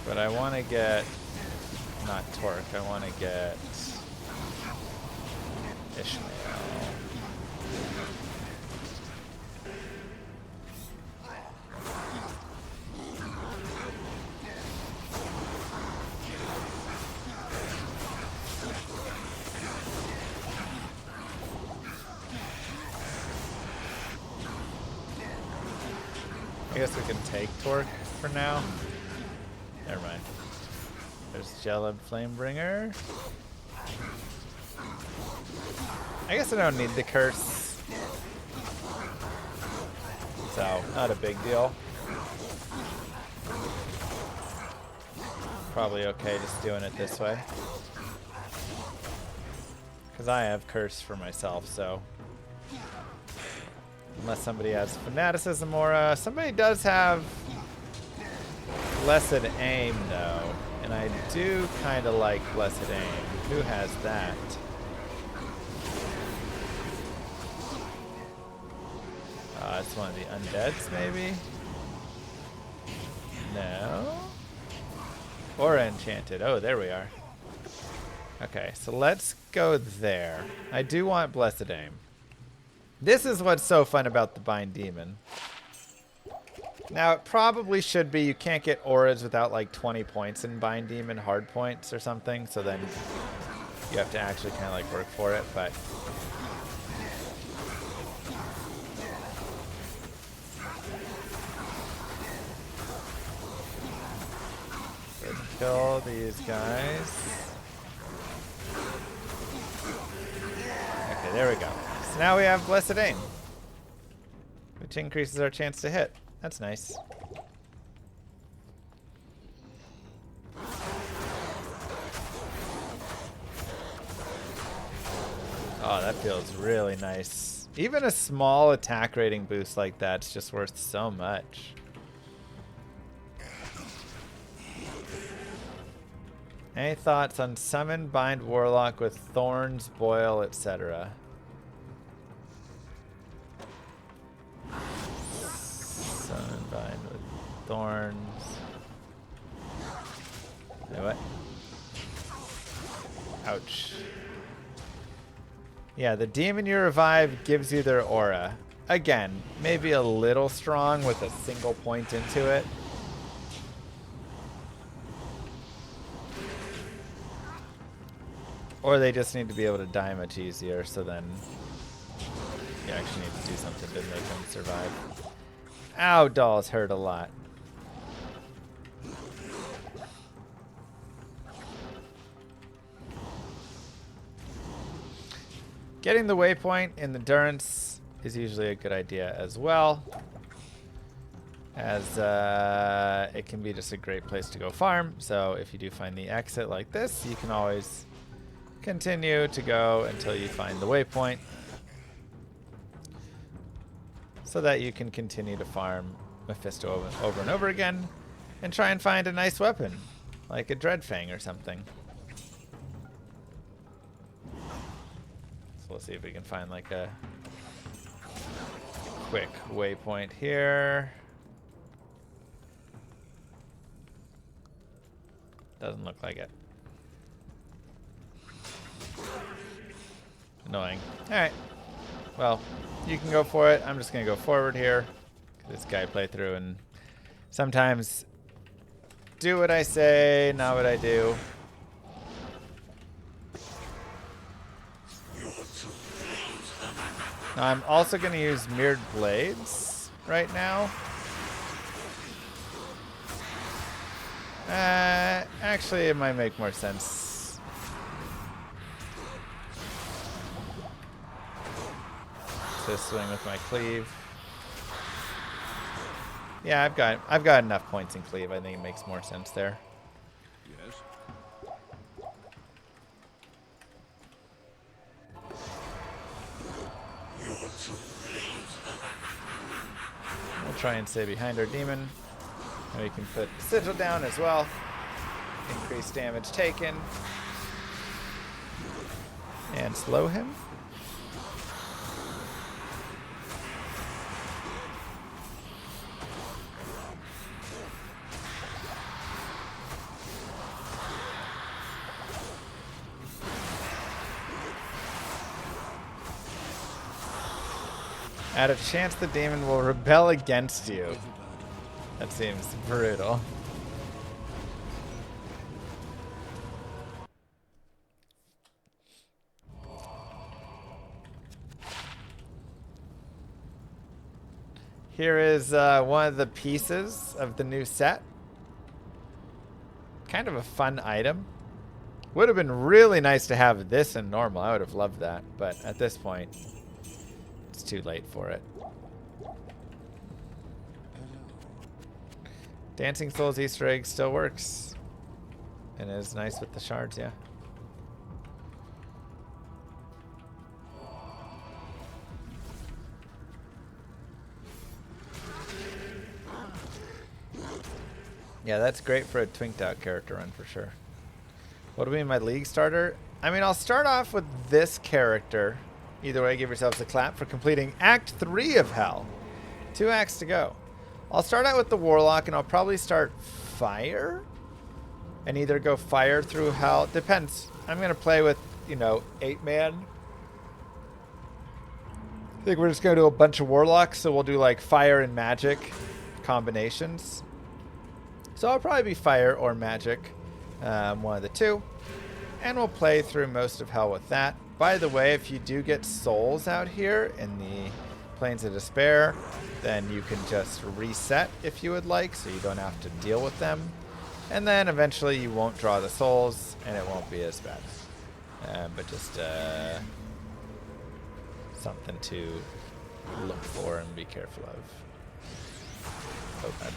But I want to get, not Torque, I want to get Ishmael. I guess we can take Torque for now. Never mind. There's Jelab Flamebringer. I guess I don't need the curse. So, not a big deal. Probably okay just doing it this way. Because I have curse for myself, so. Unless somebody has Fanaticism or somebody does have Blessed Aim though. And I do kind of like Blessed Aim. Who has that? It's one of the undeads, maybe? No? Or enchanted. Oh, there we are. Okay, so let's go there. I do want Blessed Aim. This is what's so fun about the Bind Demon. Now, it probably should be you can't get auras without like 20 points in Bind Demon hard points or something, so then you have to actually kind of like work for it, but let's kill these guys. Okay, there we go. So now we have Blessed Aim, which increases our chance to hit. That's nice. Oh, that feels really nice. Even a small attack rating boost like that's just worth so much. Any thoughts on summon, bind Warlock with thorns, boil, etc.? Summon, bind with thorns. Wait, what? Ouch. Yeah, the demon you revive gives you their aura. Again, maybe a little strong with a single point into it. Or they just need to be able to die much easier, so then you actually need to do something to make them survive. Ow, dolls hurt a lot. Getting the waypoint in the Durance is usually a good idea as well, as it can be just a great place to go farm. So if you do find the exit like this, you can always continue to go until you find the waypoint, so that you can continue to farm Mephisto over and over again and try and find a nice weapon, like a Dreadfang or something. So let's see if we can find like a quick waypoint here. Doesn't look like it. Annoying. Alright. Well, you can go for it. I'm just going to go forward here. This guy play through and sometimes do what I say, not what I do. Now I'm also going to use Mirrored Blades right now. Actually, it might make more sense. To swing with my Cleave. Yeah, I've got enough points in Cleave. I think it makes more sense there. Yes. We'll try and stay behind our demon. And we can put Sigil down as well. increase damage taken. And slow him. At a chance the demon will rebel against you. That seems brutal. Here is one of the pieces of the new set. Kind of a fun item. Would have been really nice to have this in normal. I would have loved that. But at this point, it's too late for it. Dancing Souls Easter egg still works. And is nice with the shards, yeah. Yeah, that's great for a twinked out character run for sure. What'll be my league starter? I mean, I'll start off with this character. Either way, give yourselves a clap for completing Act 3 of Hell. 2 acts to go. I'll start out with the Warlock, and I'll probably start Fire. And either go Fire through Hell. Depends. I'm going to play with, 8-man. I think we're just going to do a bunch of Warlocks, so we'll do like Fire and Magic combinations. So I'll probably be Fire or Magic, one of the two. And we'll play through most of Hell with that. By the way, if you do get souls out here in the Plains of Despair, then you can just reset if you would like, so you don't have to deal with them. And then eventually you won't draw the souls, and it won't be as bad. But just something to look for and be careful of. Oh, bad.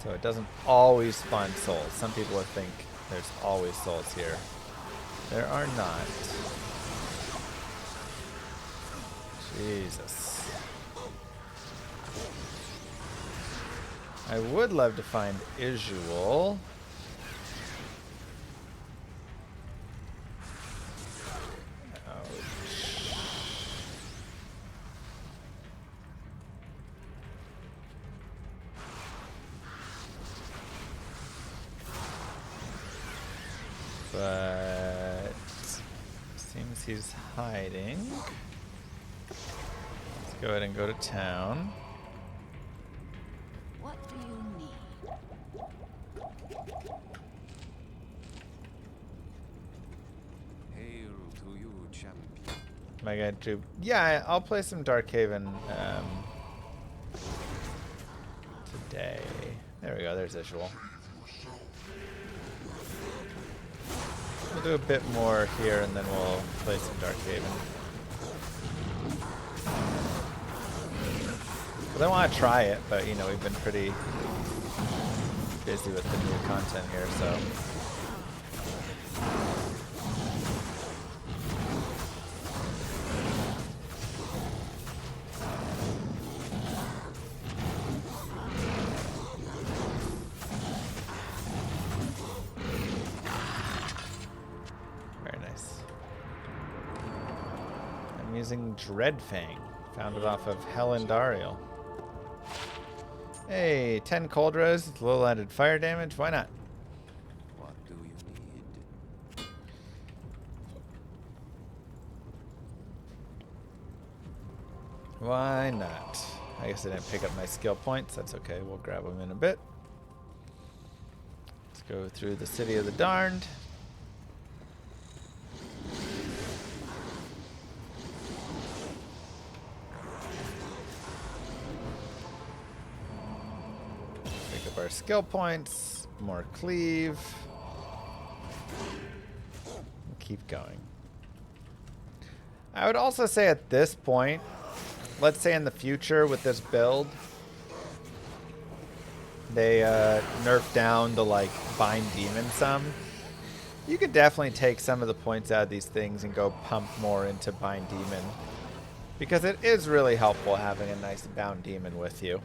So it doesn't always spawn souls. Some people would think there's always souls here. There are not. Jesus. I would love to find Isuel. But seems he's hiding. Let's go ahead and go to town. What do you need? Hail to you, champion. Am I going to? Yeah, I'll play some Darkhaven today. There we go. There's Isuel. We'll do a bit more here, and then we'll play some Darkhaven. Because I want to try it, but we've been pretty busy with the new content here, so. Using Dreadfang, found it off of Helen Duriel. Hey, 10 cold rose, little added fire damage. Why not? What do you need? Why not? I guess I didn't pick up my skill points. That's okay. We'll grab them in a bit. Let's go through the City of the Darned. Our skill points, more cleave. Keep going. I would also say at this point, let's say in the future with this build, they nerf down the bind demon some. You could definitely take some of the points out of these things and go pump more into bind demon, because it is really helpful having a nice bound demon with you.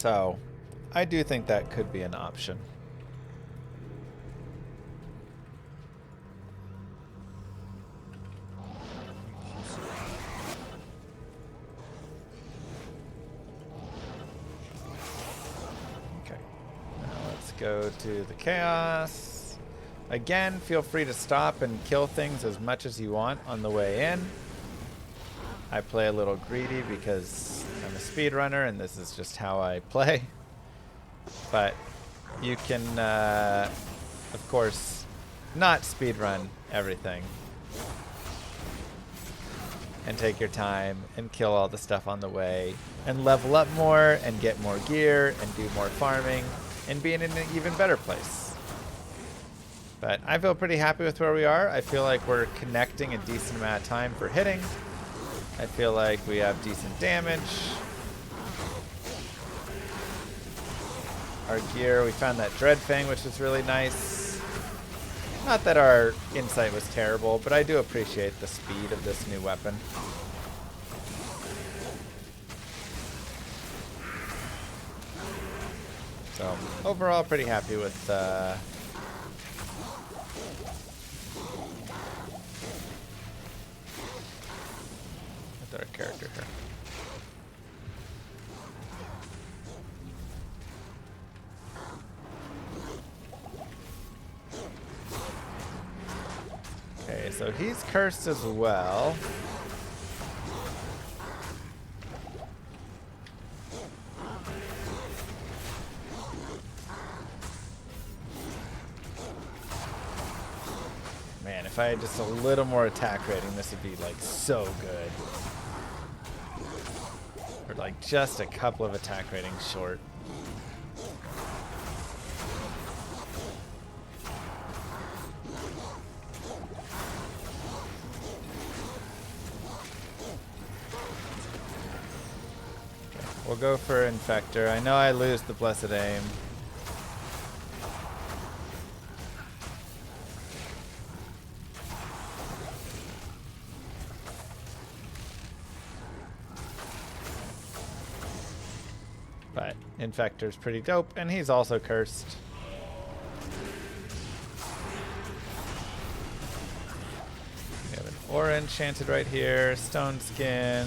So I do think that could be an option. Okay. Now let's go to the chaos. Again, feel free to stop and kill things as much as you want on the way in. I play a little greedy because I'm a speedrunner and this is just how I play. But you can, of course, not speedrun everything. And take your time and kill all the stuff on the way. And level up more and get more gear and do more farming and be in an even better place. But I feel pretty happy with where we are. I feel like we're connecting a decent amount of time for hitting. I feel like we have decent damage. Our gear, we found that Dread Fang, which was really nice. Not that our insight was terrible, but I do appreciate the speed of this new weapon. So, overall, pretty happy with our character here. Okay, so he's cursed as well. Man, if I had just a little more attack rating, this would be like so good. Or like just a couple of attack ratings short. We'll go for Infector. I know I lose the Blessed Aim. But Infector's pretty dope, and he's also cursed. We have an Aura enchanted right here, Stone Skin.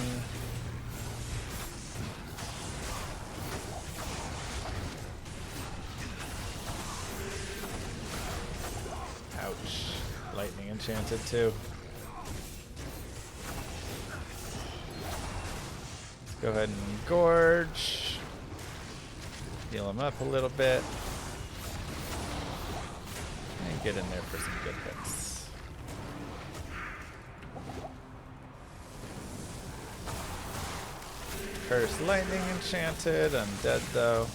Ouch. Lightning enchanted too. Let's go ahead and Gorge. Heal him up a little bit. And get in there for some good hits. Curse lightning enchanted. I'm dead though.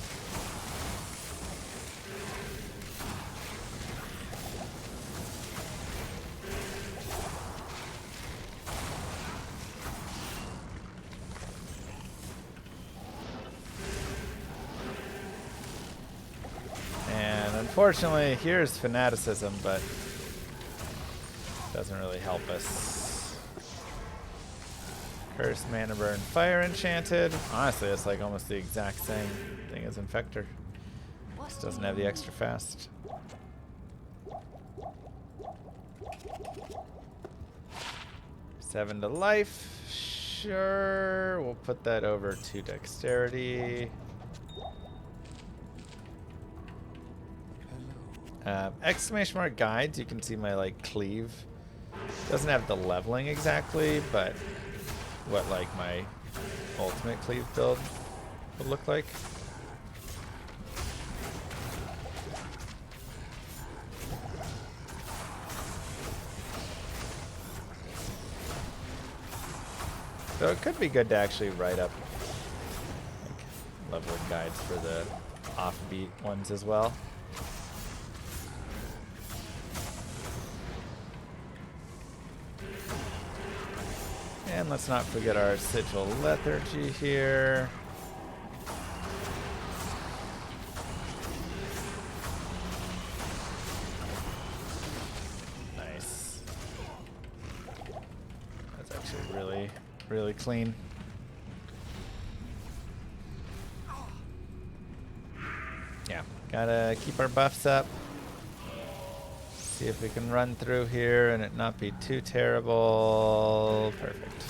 Unfortunately, here's Fanaticism, but doesn't really help us. Curse, Mana Burn, Fire Enchanted. Honestly, it's like almost the exact same thing as Infector. Just doesn't have the extra fast. Seven to life. Sure. We'll put that over to Dexterity. Exclamation mark guides, you can see my like cleave. Doesn't have the leveling exactly, but what like my ultimate cleave build would look like. So it could be good to actually write up like leveling guides for the offbeat ones as well. And let's not forget our Sigil Lethargy here. Nice. That's actually really, really clean. Gotta keep our buffs up. See if we can run through here and it not be too terrible. Perfect.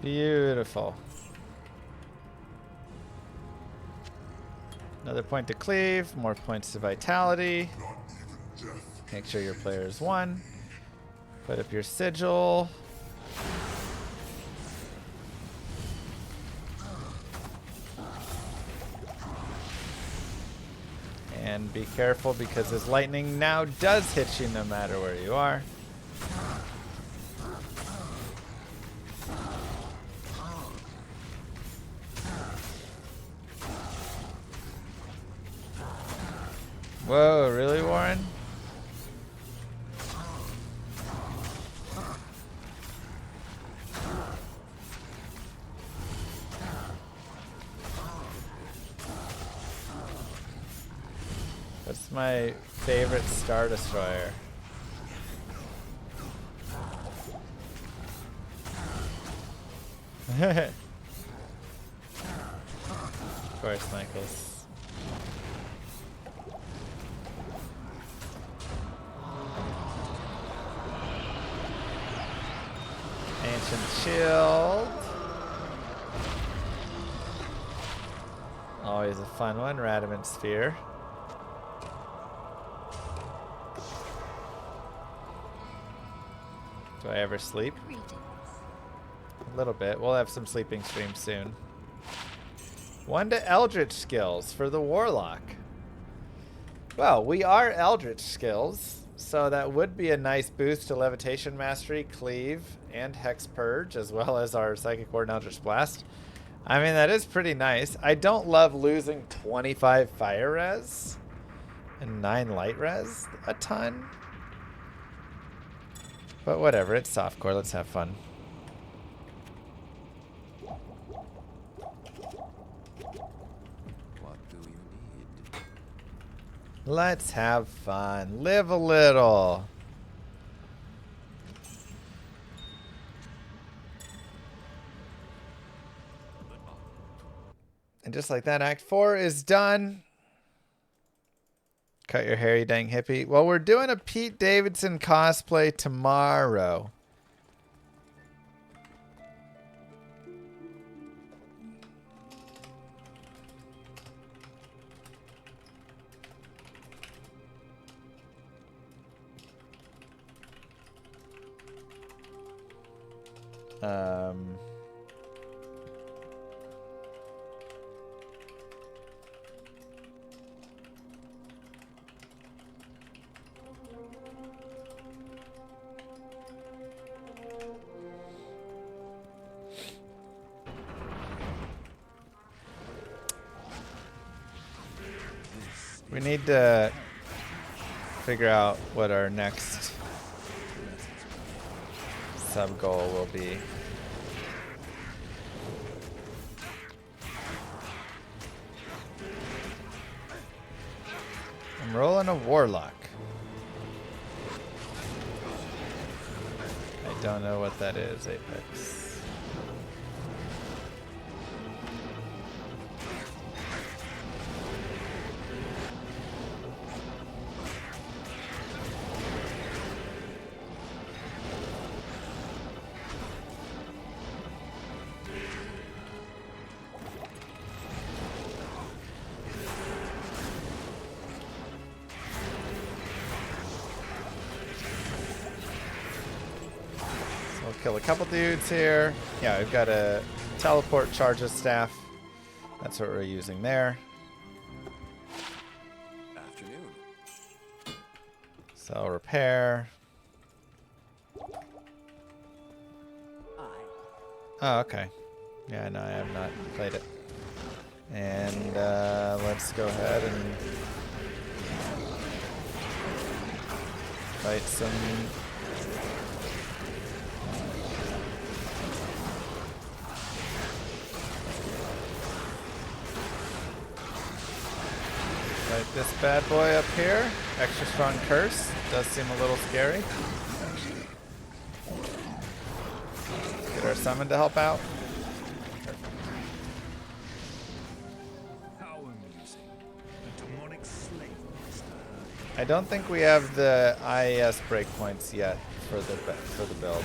Beautiful. Another point to cleave, more points to vitality. Make sure your player is 1. Put up your sigil. And be careful because his lightning now does hit you no matter where you are. Whoa, really, Warren? What's my favorite Star Destroyer? Of course, Michaels. Ancient Shield. Always a fun one. Radamant Sphere. Do I ever sleep? A little bit. We'll have some sleeping streams soon. 1 to Eldritch skills for the Warlock. Well, we are Eldritch skills, so that would be a nice boost to Levitation Mastery, Cleave, and Hex Purge, as well as our Psychic Ward and Eldritch Blast. I mean, that is pretty nice. I don't love losing 25 Fire Res and 9 Light Res a ton. But whatever, it's softcore. Let's have fun. What do you need? Let's have fun. Live a little. And just like that, Act 4 is done. Cut your hair, you dang hippie. Well, we're doing a Pete Davidson cosplay tomorrow. We need to figure out what our next sub goal will be. I'm rolling a Warlock. I don't know what that is, Apex. Kill a couple dudes here. Yeah, we've got a teleport charges staff. That's what we're using there. Afternoon. So repair. Oh, okay. Yeah, no, I have not played it. And let's go ahead and fight some. Fight this bad boy up here. Extra strong curse. Does seem a little scary. Get our summon to help out. How amusing. The demonic slave master. I don't think we have the IES breakpoints yet for the build.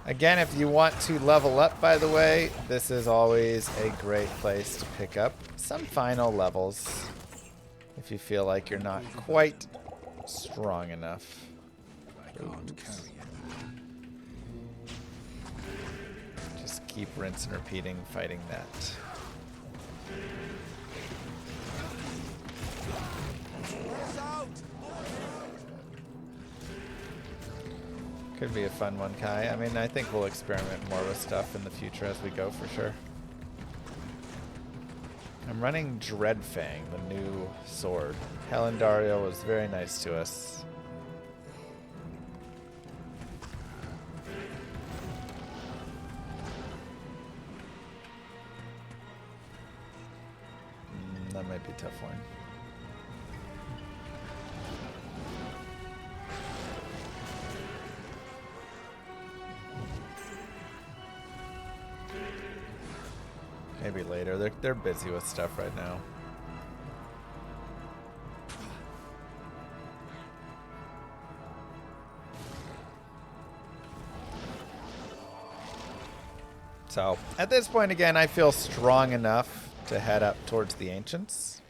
Again, if you want to level up, by the way, this is always a great place to pick up some final levels if you feel like you're not quite strong enough. I can't carry it. Just keep rinse and repeating, fighting that. Could be a fun one, Kai. I mean, I think we'll experiment more with stuff in the future as we go, for sure. I'm running Dreadfang, the new sword. Helen Dario was very nice to us. That might be a tough one. Maybe later. They're busy with stuff right now. So, at this point again, I feel strong enough to head up towards the Ancients.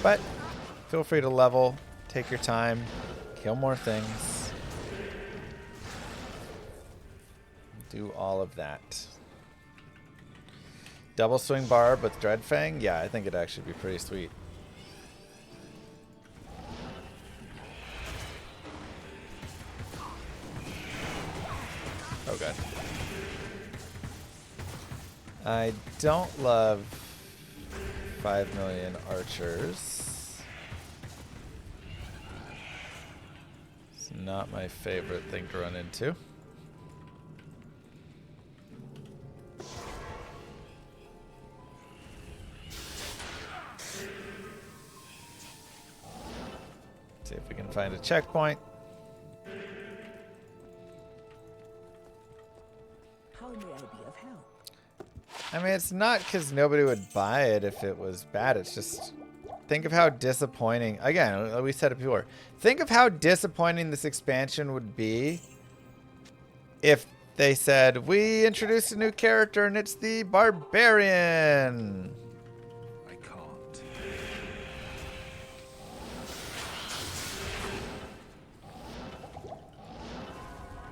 But, feel free to level, take your time, kill more things. Do all of that. Double swing barb with Dreadfang? Yeah, I think it'd actually be pretty sweet. Oh god. I don't love 5 million archers. It's not my favorite thing to run into. See if we can find a checkpoint. How may I be of help? I mean, it's not because nobody would buy it if it was bad. It's just, think of how disappointing. Again, we said it before. Think of how disappointing this expansion would be if they said, we introduced a new character and it's the Barbarian. I can't.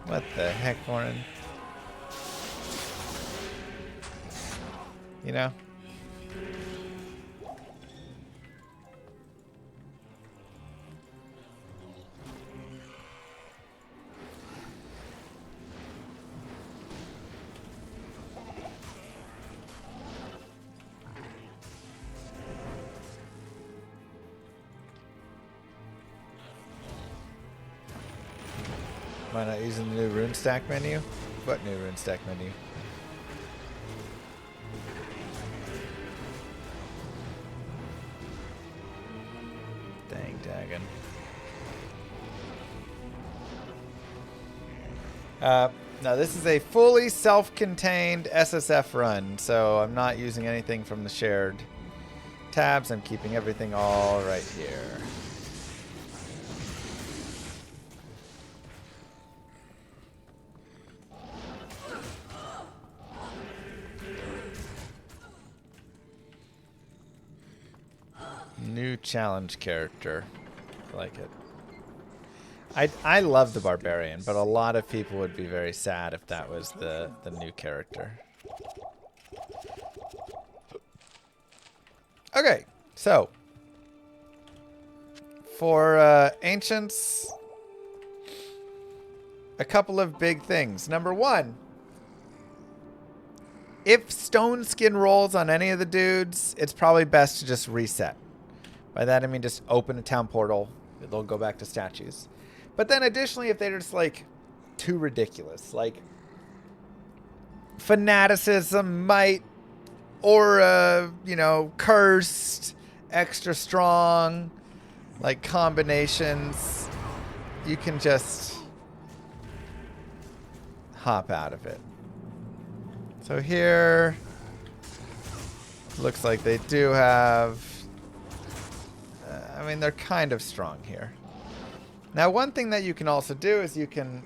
What the heck, Warren? You know? Why not using the new rune stack menu? What new rune stack menu? Dang daggin. Now this is a fully self-contained SSF run, so I'm not using anything from the shared tabs. I'm keeping everything all right here. New challenge character. I like it. I love the Barbarian, but a lot of people would be very sad if that was the new character. Okay, so for Ancients, a couple of big things. Number one, if stone skin rolls on any of the dudes, it's probably best to just reset. By that I mean just open a town portal. They'll go back to statues. But then additionally, if they're just like too ridiculous, like fanaticism, might, aura, you know, cursed, extra strong, like combinations, you can just hop out of it. So here, looks like they do have, I mean, they're kind of strong here. Now, one thing that you can also do is you can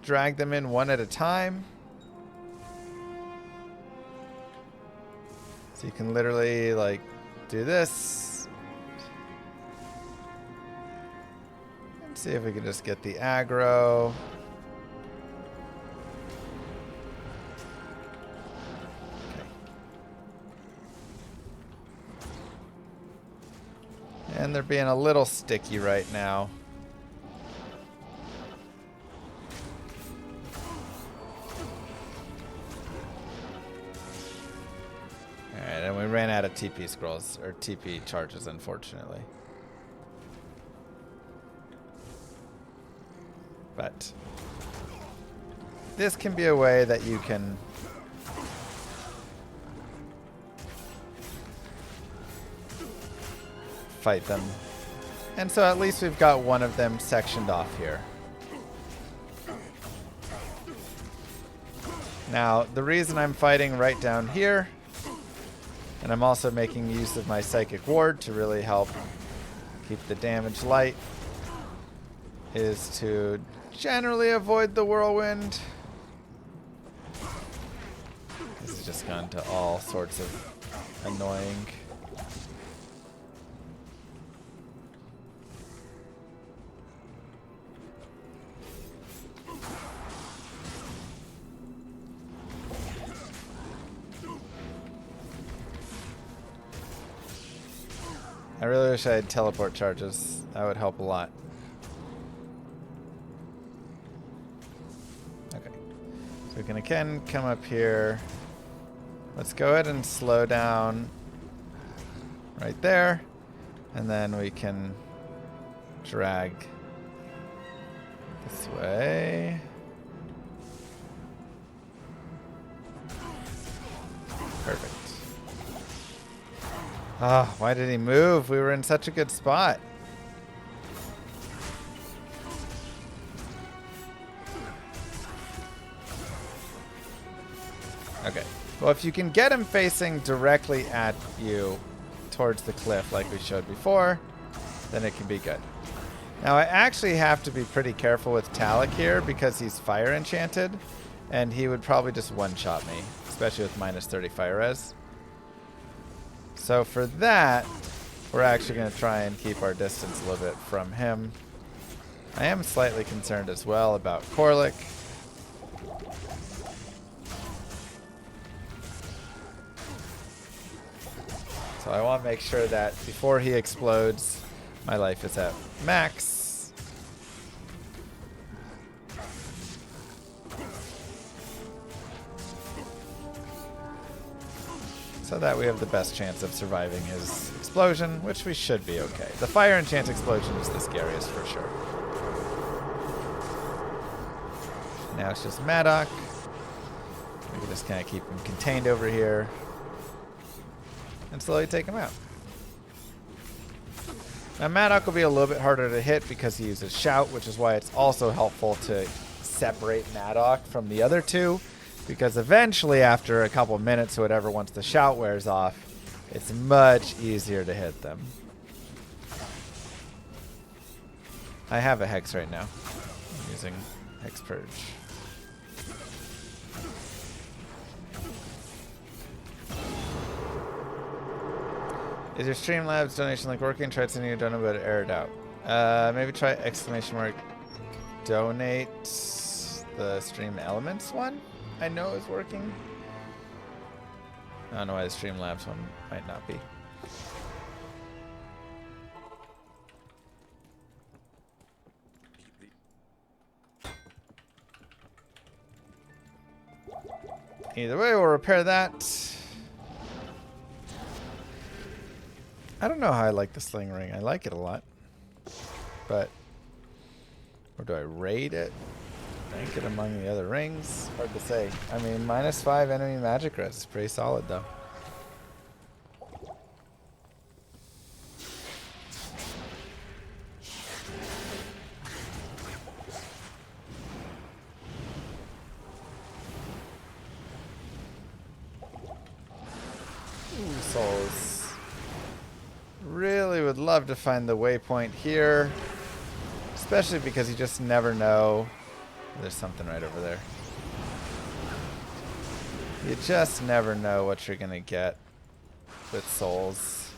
drag them in one at a time. So you can literally, like, do this. And see if we can just get the aggro. And they're being a little sticky right now. Alright, and we ran out of TP scrolls, or TP charges, unfortunately. But this can be a way that you can fight them. And so at least we've got one of them sectioned off here. Now, the reason I'm fighting right down here, and I'm also making use of my Psychic Ward to really help keep the damage light, is to generally avoid the whirlwind. This has just gone to all sorts of annoying. I really wish I had teleport charges. That would help a lot. Okay. So we can again come up here. Let's go ahead and slow down right there. And then we can drag this way. Perfect. Ah, why did he move? We were in such a good spot. Okay. Well, if you can get him facing directly at you towards the cliff like we showed before, then it can be good. Now, I actually have to be pretty careful with Talik here because he's fire enchanted, and he would probably just one-shot me, especially with minus 30 fire res. So for that, we're actually going to try and keep our distance a little bit from him. I am slightly concerned as well about Korlik. So I want to make sure that before he explodes, my life is at max. So that we have the best chance of surviving his explosion, which we should be okay. The fire enchant explosion is the scariest for sure. Now it's just Maddock. We can just kind of keep him contained over here and slowly take him out. Now Maddock will be a little bit harder to hit because he uses Shout, which is why it's also helpful to separate Maddock from the other two. Because eventually, after a couple of minutes or whatever, once the Shout wears off, it's much easier to hit them. I have a Hex right now. I'm using Hex Purge. Is your Streamlabs donation link working? Tried sending you a donut, but it errored out. Maybe try exclamation mark donate the stream elements one. I know is working. I don't know why the Streamlabs one might not be. Either way, we'll repair that. I don't know how I like the sling ring. I like it a lot. But, or do I raid it? Rank it among the other rings? Hard to say. I mean, -5 enemy magic res is pretty solid though. Ooh, souls. Really would love to find the waypoint here. Especially because you just never know. There's something right over there. You just never know what you're gonna get with souls.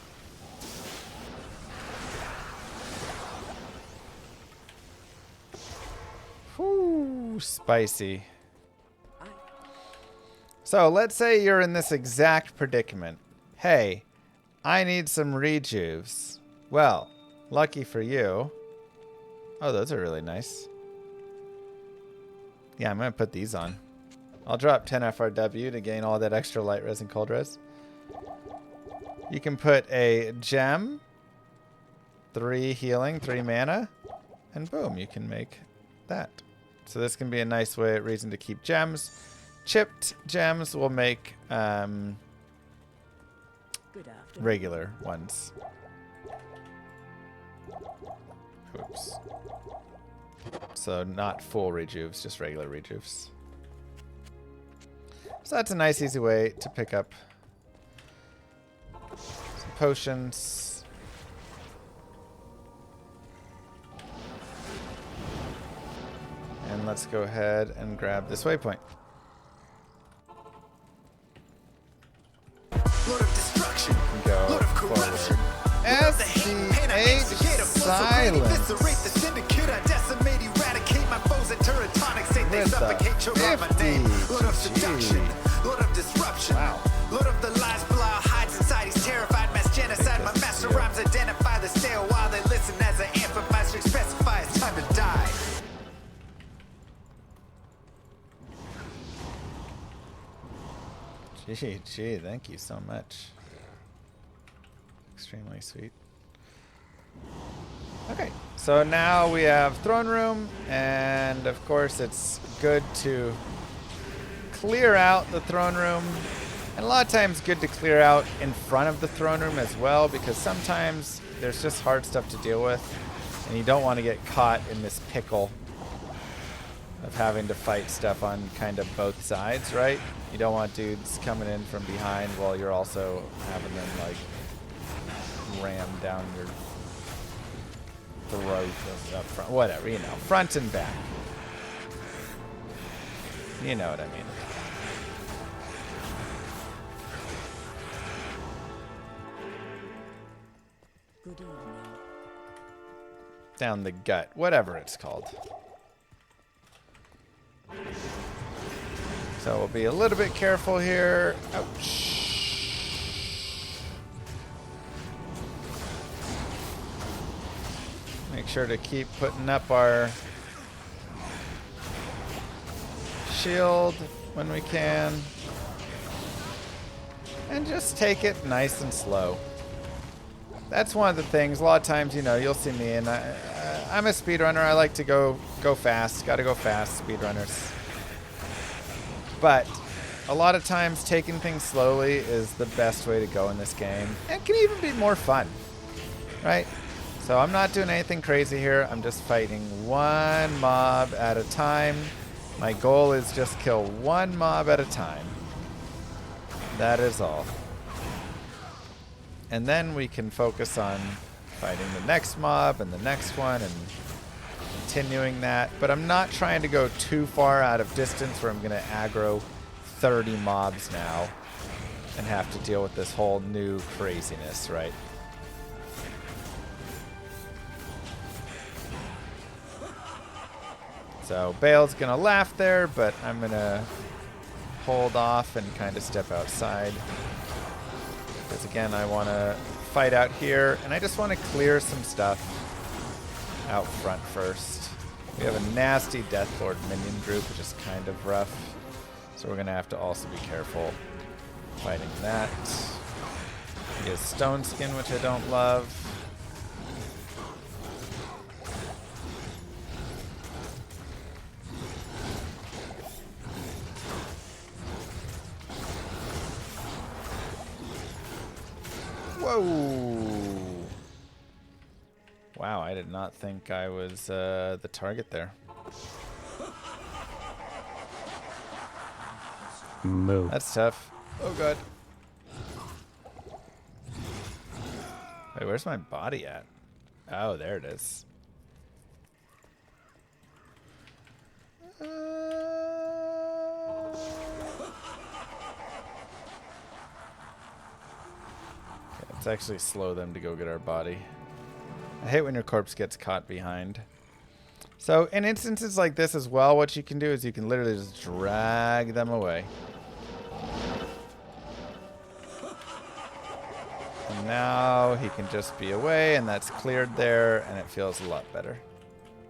Whew, spicy. So let's say you're in this exact predicament. Hey, I need some rejuves. Well, lucky for you. Oh, those are really nice. Yeah, I'm going to put these on. I'll drop 10 FRW to gain all that extra light res and cold res. You can put a gem, 3 healing, 3 mana, and boom, you can make that. So this can be a nice reason to keep gems. Chipped gems will make regular ones. Oops. So not full rejuves, just regular rejuves. So that's a nice easy way to pick up some potions. And let's go ahead and grab this waypoint. Lord of destruction, Go Lord of corruption. SCH Silence. The syndicate, I decimate, eradicate my foes and turn tonic, say they With the suffocate, choke on my name. Lord of 50 seduction, Lord of disruption. Wow. Lord of the lies, Baal hides inside, he's terrified, mass genocide. My master rhymes identify the stale while they listen as I amplify, strict specify it's time to die. Gee, thank you so much. Extremely sweet. Okay, so now we have throne room, and of course it's good to clear out the throne room. And a lot of times good to clear out in front of the throne room as well, because sometimes there's just hard stuff to deal with, and you don't want to get caught in this pickle of having to fight stuff on kind of both sides, right? You don't want dudes coming in from behind while you're also having them like ram down your throat up front. Whatever, you know, front and back. You know what I mean. Good evening. Down the gut, whatever it's called. So we'll be a little bit careful here. Ouch. Make sure to keep putting up our shield when we can. And just take it nice and slow. That's one of the things. A lot of times, you know, you'll see me, and I'm a speedrunner. I like to go fast. Got to go fast, speedrunners. But a lot of times, taking things slowly is the best way to go in this game, and can even be more fun, right? So I'm not doing anything crazy here. I'm just fighting one mob at a time. My goal is just kill one mob at a time. That is all. And then we can focus on fighting the next mob and the next one and continuing that. But I'm not trying to go too far out of distance where I'm going to aggro 30 mobs now and have to deal with this whole new craziness, right? So Baal's gonna laugh there, but I'm gonna hold off and kind of step outside. Because again, I want to fight out here, and I just want to clear some stuff out front first. We have a nasty Death Lord minion group, which is kind of rough. So we're gonna have to also be careful fighting that. He has Stone Skin, which I don't love. Whoa! Wow, I did not think I was the target there. Moo. That's tough. Oh god. Wait, where's my body at? Oh, there it is. Let's actually slow them to go get our body. I hate when your corpse gets caught behind. So in instances like this as well, what you can do is you can literally just drag them away. And now he can just be away, and that's cleared there, and it feels a lot better.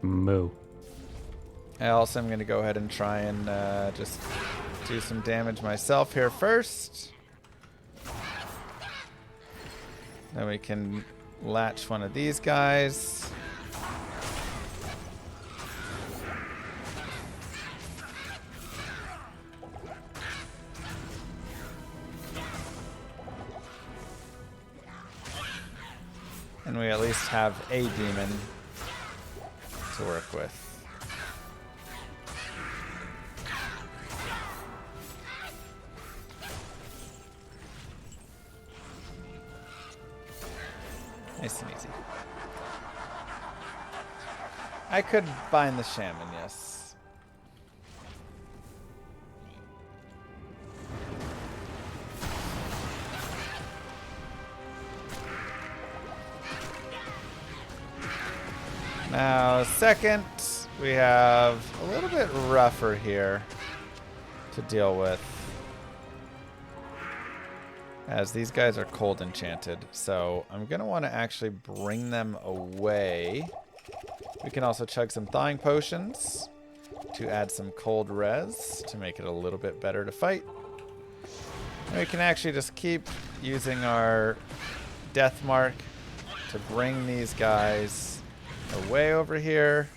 Moo. I also am going to go ahead and try and just do some damage myself here first. Then we can latch one of these guys. And we at least have a demon to work with. Nice and easy. I could bind the shaman, yes. Now, second, we have a little bit rougher here to deal with, as these guys are cold enchanted. So I'm going to want to actually bring them away. We can also chug some thawing potions to add some cold res to make it a little bit better to fight. And we can actually just keep using our death mark to bring these guys away over here.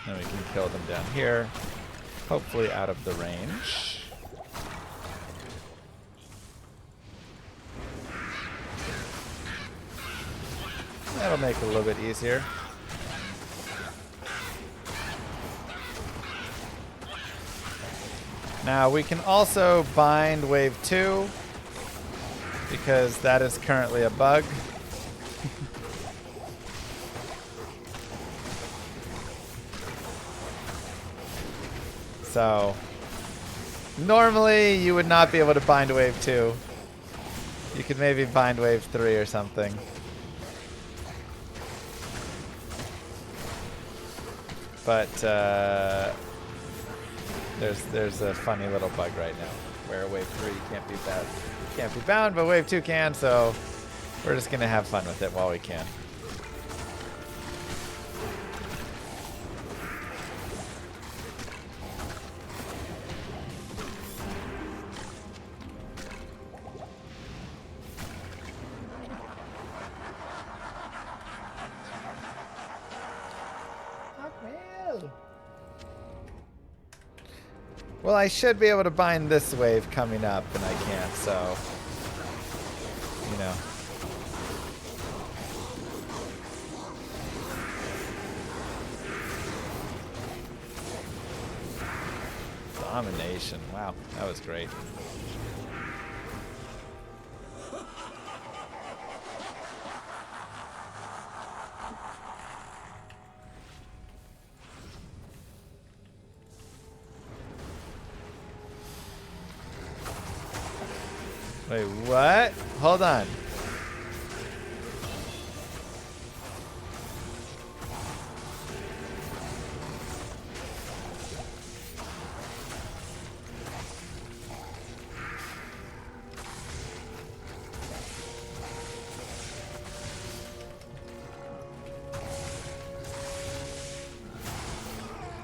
And we can kill them down here, hopefully out of the range. That'll make it a little bit easier. Now we can also bind wave 2 because that is currently a bug. So normally you would not be able to bind wave 2. You could maybe bind wave 3 or something. But there's a funny little bug right now where wave 3 can't be bound, but wave 2 can, so we're just gonna have fun with it while we can. Well, I should be able to bind this wave coming up, and I can't, so, you know. Domination. Wow, that was great. Wait, what? Hold on.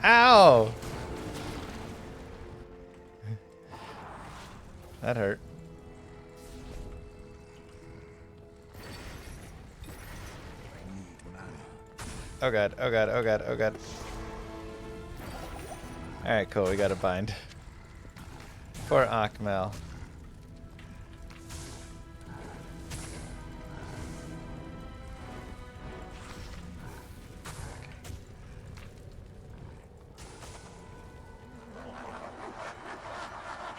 Ow! That hurt. Oh god, oh god, oh god, oh god. Alright, cool, we got a bind. For Akmel.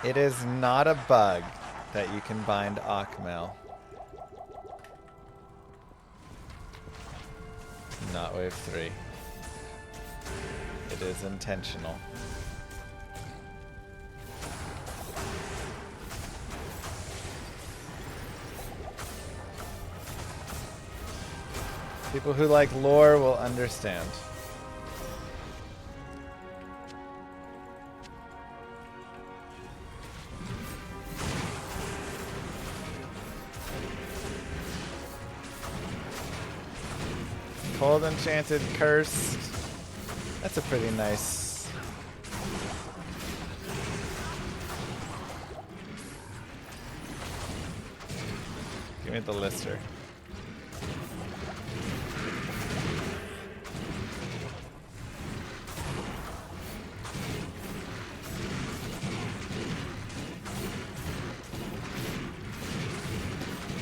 It is not a bug that you can bind Akmel. Not wave 3. It is intentional. People who like lore will understand. Cold, enchanted, cursed. That's a pretty nice. Give me the lister.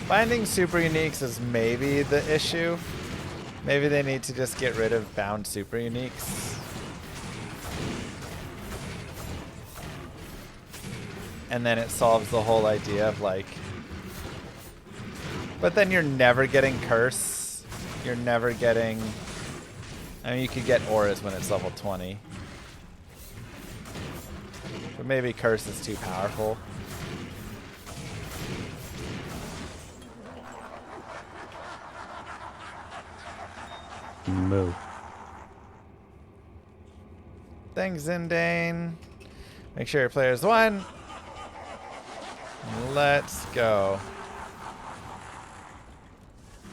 Finding super uniques is maybe the issue. Maybe they need to just get rid of bound super uniques. And then it solves the whole idea of like... But then you're never getting curse. You're never getting... I mean, you could get auras when it's level 20. But maybe curse is too powerful. Moo. Thanks, Zindane. Make sure your player's won. Let's go.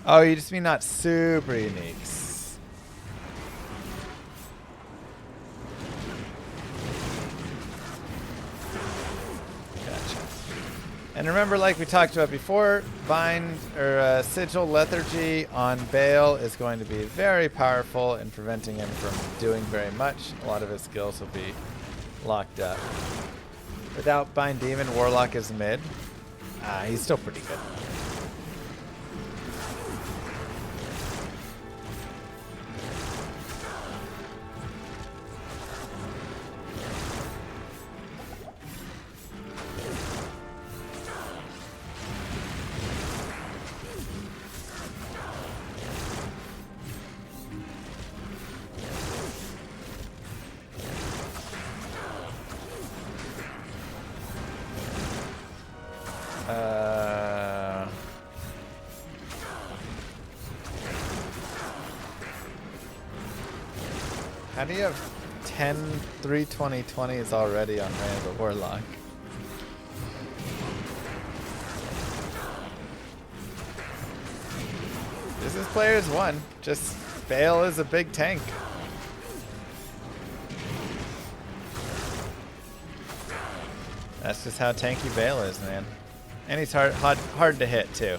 Oh, you just mean not super uniques. Gotcha. And remember, like we talked about before, bind or sigil lethargy on Baal is going to be very powerful in preventing him from doing very much. A lot of his skills will be locked up. Without bind demon, Warlock is mid. He's still pretty good. How do you have 10 3/20/20s already on Ray of the Warlock? This is players 1. Just Baal is a big tank. That's just how tanky Baal is, man. And he's hard to hit too.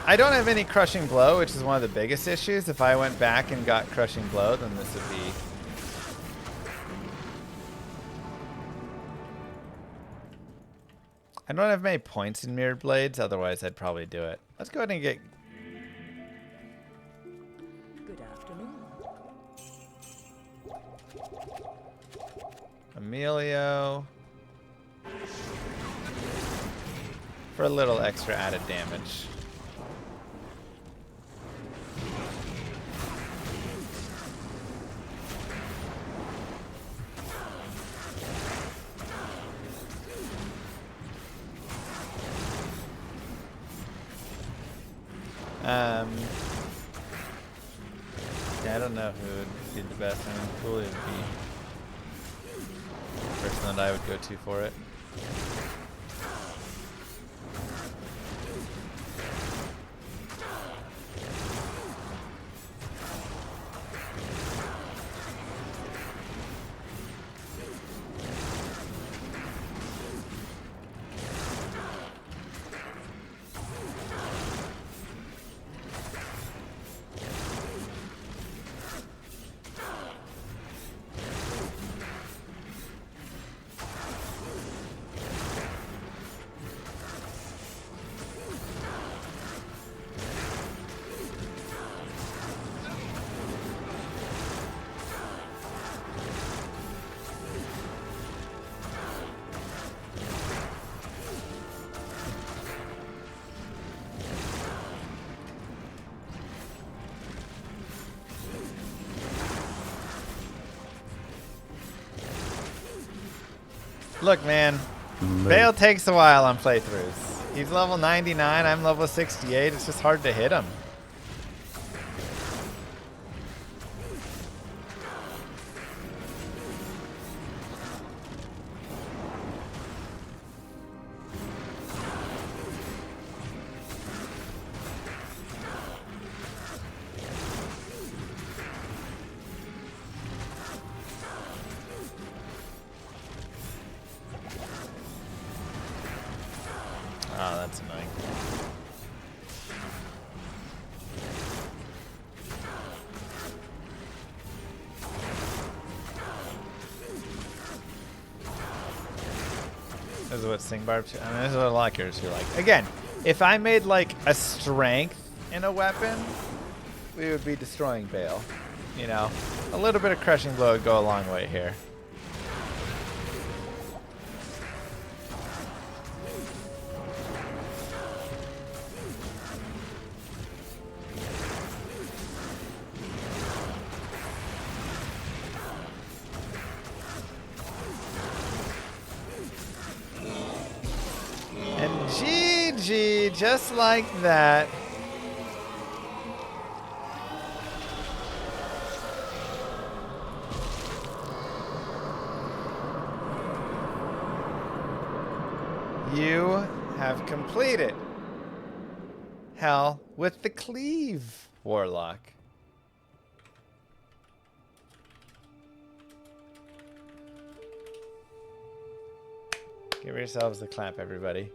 I don't have any Crushing Blow, which is one of the biggest issues. If I went back and got Crushing Blow, then this would be... I don't have many points in Mirrored Blades, otherwise I'd probably do it. Let's go ahead and get... Good afternoon. Emilio. For a little extra added damage. Yeah, I don't know who would be the best. I mean, Cooley would be the person that I would go to for it. Look, man, Baal takes a while on playthroughs. He's level 99, I'm level 68. It's just hard to hit him. Oh, that's annoying. This is what Singbarb, I mean, this is what a lot of characters feel like. Again, if I made like a strength in a weapon, we would be destroying Baal. You know, a little bit of crushing blow would go a long way here. GG, just like that. You have completed Hell with the Cleave, Warlock. Give yourselves a clap, everybody.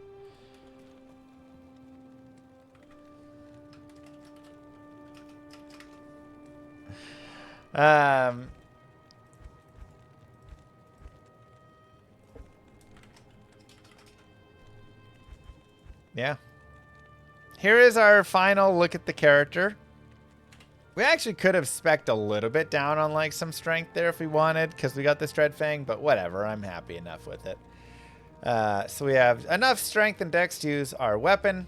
Yeah. Here is our final look at the character. We actually could have spec'd a little bit down on like some strength there if we wanted, because we got this Dreadfang, but whatever, I'm happy enough with it. So we have enough strength and dex to use our weapon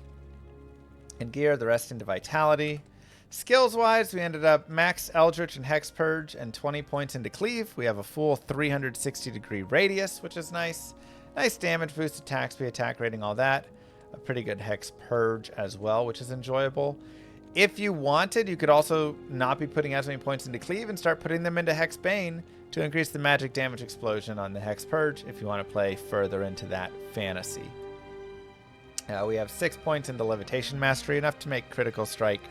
and gear, the rest into vitality. Skills-wise, we ended up max Eldritch and Hex Purge and 20 points into Cleave. We have a full 360-degree radius, which is nice. Nice damage boost, attack speed, attack rating, all that. A pretty good Hex Purge as well, which is enjoyable. If you wanted, you could also not be putting as many points into Cleave and start putting them into Hex Bane to increase the magic damage explosion on the Hex Purge if you want to play further into that fantasy. We have 6 points into Levitation Mastery, enough to make Critical Strike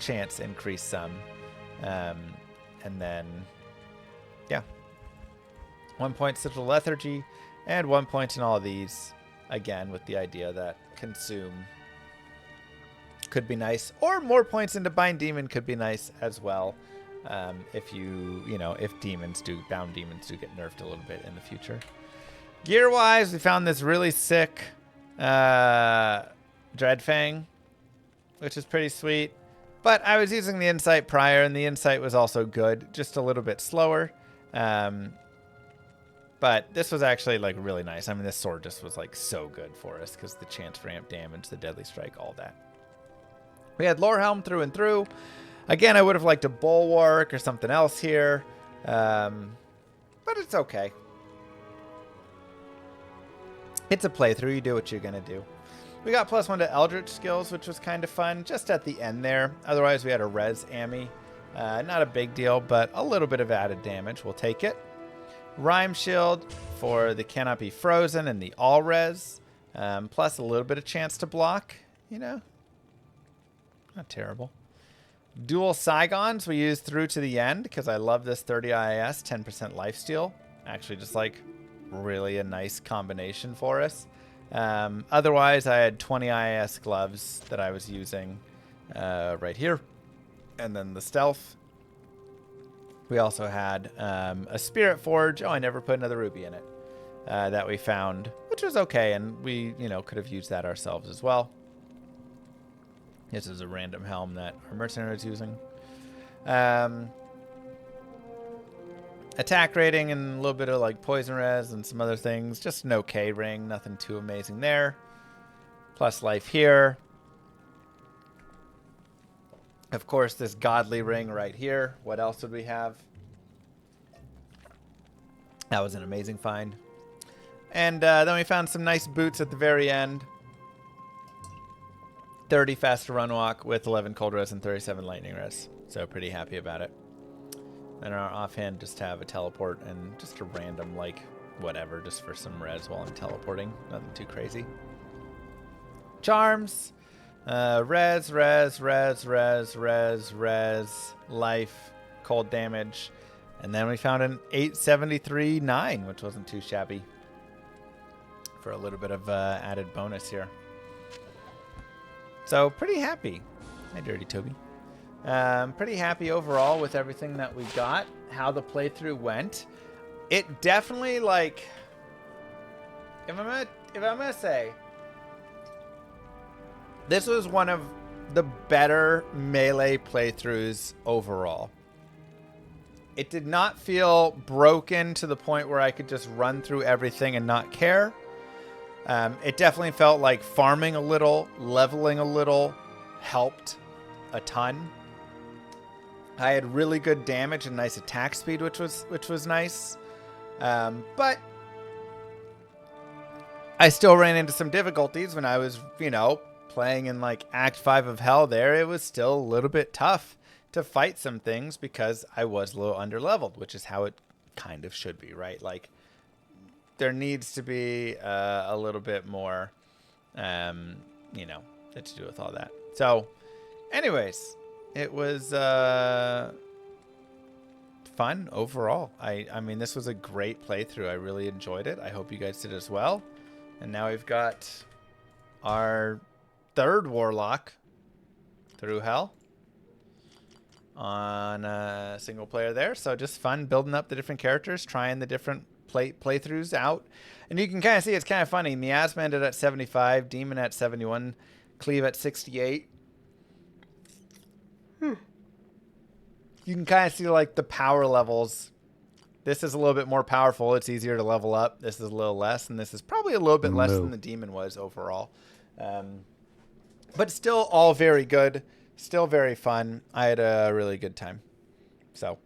chance increase some. And then, yeah. 1 point Sigil Lethargy, and 1 point in all of these. Again, with the idea that Consume could be nice, or more points into Bind Demon could be nice as well. If if demons bound demons do get nerfed a little bit in the future. Gear wise, we found this really sick Dreadfang, which is pretty sweet. But I was using the Insight prior, and the Insight was also good, just a little bit slower. But this was actually like really nice. I mean, this sword just was like so good for us because the chance for amp damage, the deadly strike, all that. We had Lorehelm through and through. Again, I would have liked a Bulwark or something else here. But it's okay. It's a playthrough. You do what you're going to do. We got +1 to Eldritch skills, which was kind of fun, just at the end there. Otherwise, we had a res Ami. Not a big deal, but a little bit of added damage. We'll take it. Rhyme Shield for the cannot be frozen and the all res. Plus a little bit of chance to block, you know. Not terrible. Dual Saigons we used through to the end because I love this 30 IIS, 10% lifesteal. Actually, just like really a nice combination for us. Otherwise, I had 20 IIS gloves that I was using right here. And then the stealth. We also had a Spirit Forge. Oh, I never put another ruby in it. That we found, which was okay. And we, you know, could have used that ourselves as well. This is a random helm that our mercenary is using. Attack rating and a little bit of like poison res and some other things. Just an okay ring. Nothing too amazing there. Plus life here. Of course, this godly ring right here. What else would we have? That was an amazing find. And then we found some nice boots at the very end. 30 faster run walk with 11 cold res and 37 lightning res. So pretty happy about it. And our offhand just have a teleport and just a random like whatever just for some res while I'm teleporting. Nothing too crazy. Charms. Res, life, cold damage. And then we found an 873-9, which wasn't too shabby. For a little bit of added bonus here. So pretty happy. Hi, Dirty Toby. Pretty happy overall with everything that we got. How the playthrough went. It definitely like. If I'm gonna say, this was one of the better melee playthroughs overall. It did not feel broken to the point where I could just run through everything and not care. It definitely felt like farming a little, leveling a little, helped a ton. I had really good damage and nice attack speed, which was nice. But I still ran into some difficulties when I was, you know, playing in like Act 5 of Hell there. It was still a little bit tough to fight some things because I was a little underleveled, which is how it kind of should be, right? Like, there needs to be a little bit more, you know, to do with all that. So, anyways, it was fun overall. I mean, this was a great playthrough. I really enjoyed it. I hope you guys did as well. And now we've got our third Warlock through Hell on a single player there. So just fun building up the different characters, trying the different playthroughs out. And you can kind of see it's kind of funny. Miasma ended at 75, Demon at 71, Cleave at 68. You can kind of see like the power levels. This is a little bit more powerful. It's easier to level up. This is a little less, and this is probably a little bit less than the Demon was overall. But still all very good. Still very fun. I had a really good time. So,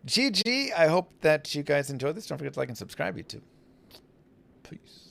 GG. I hope that you guys enjoyed this. Don't forget to like and subscribe, YouTube. Peace.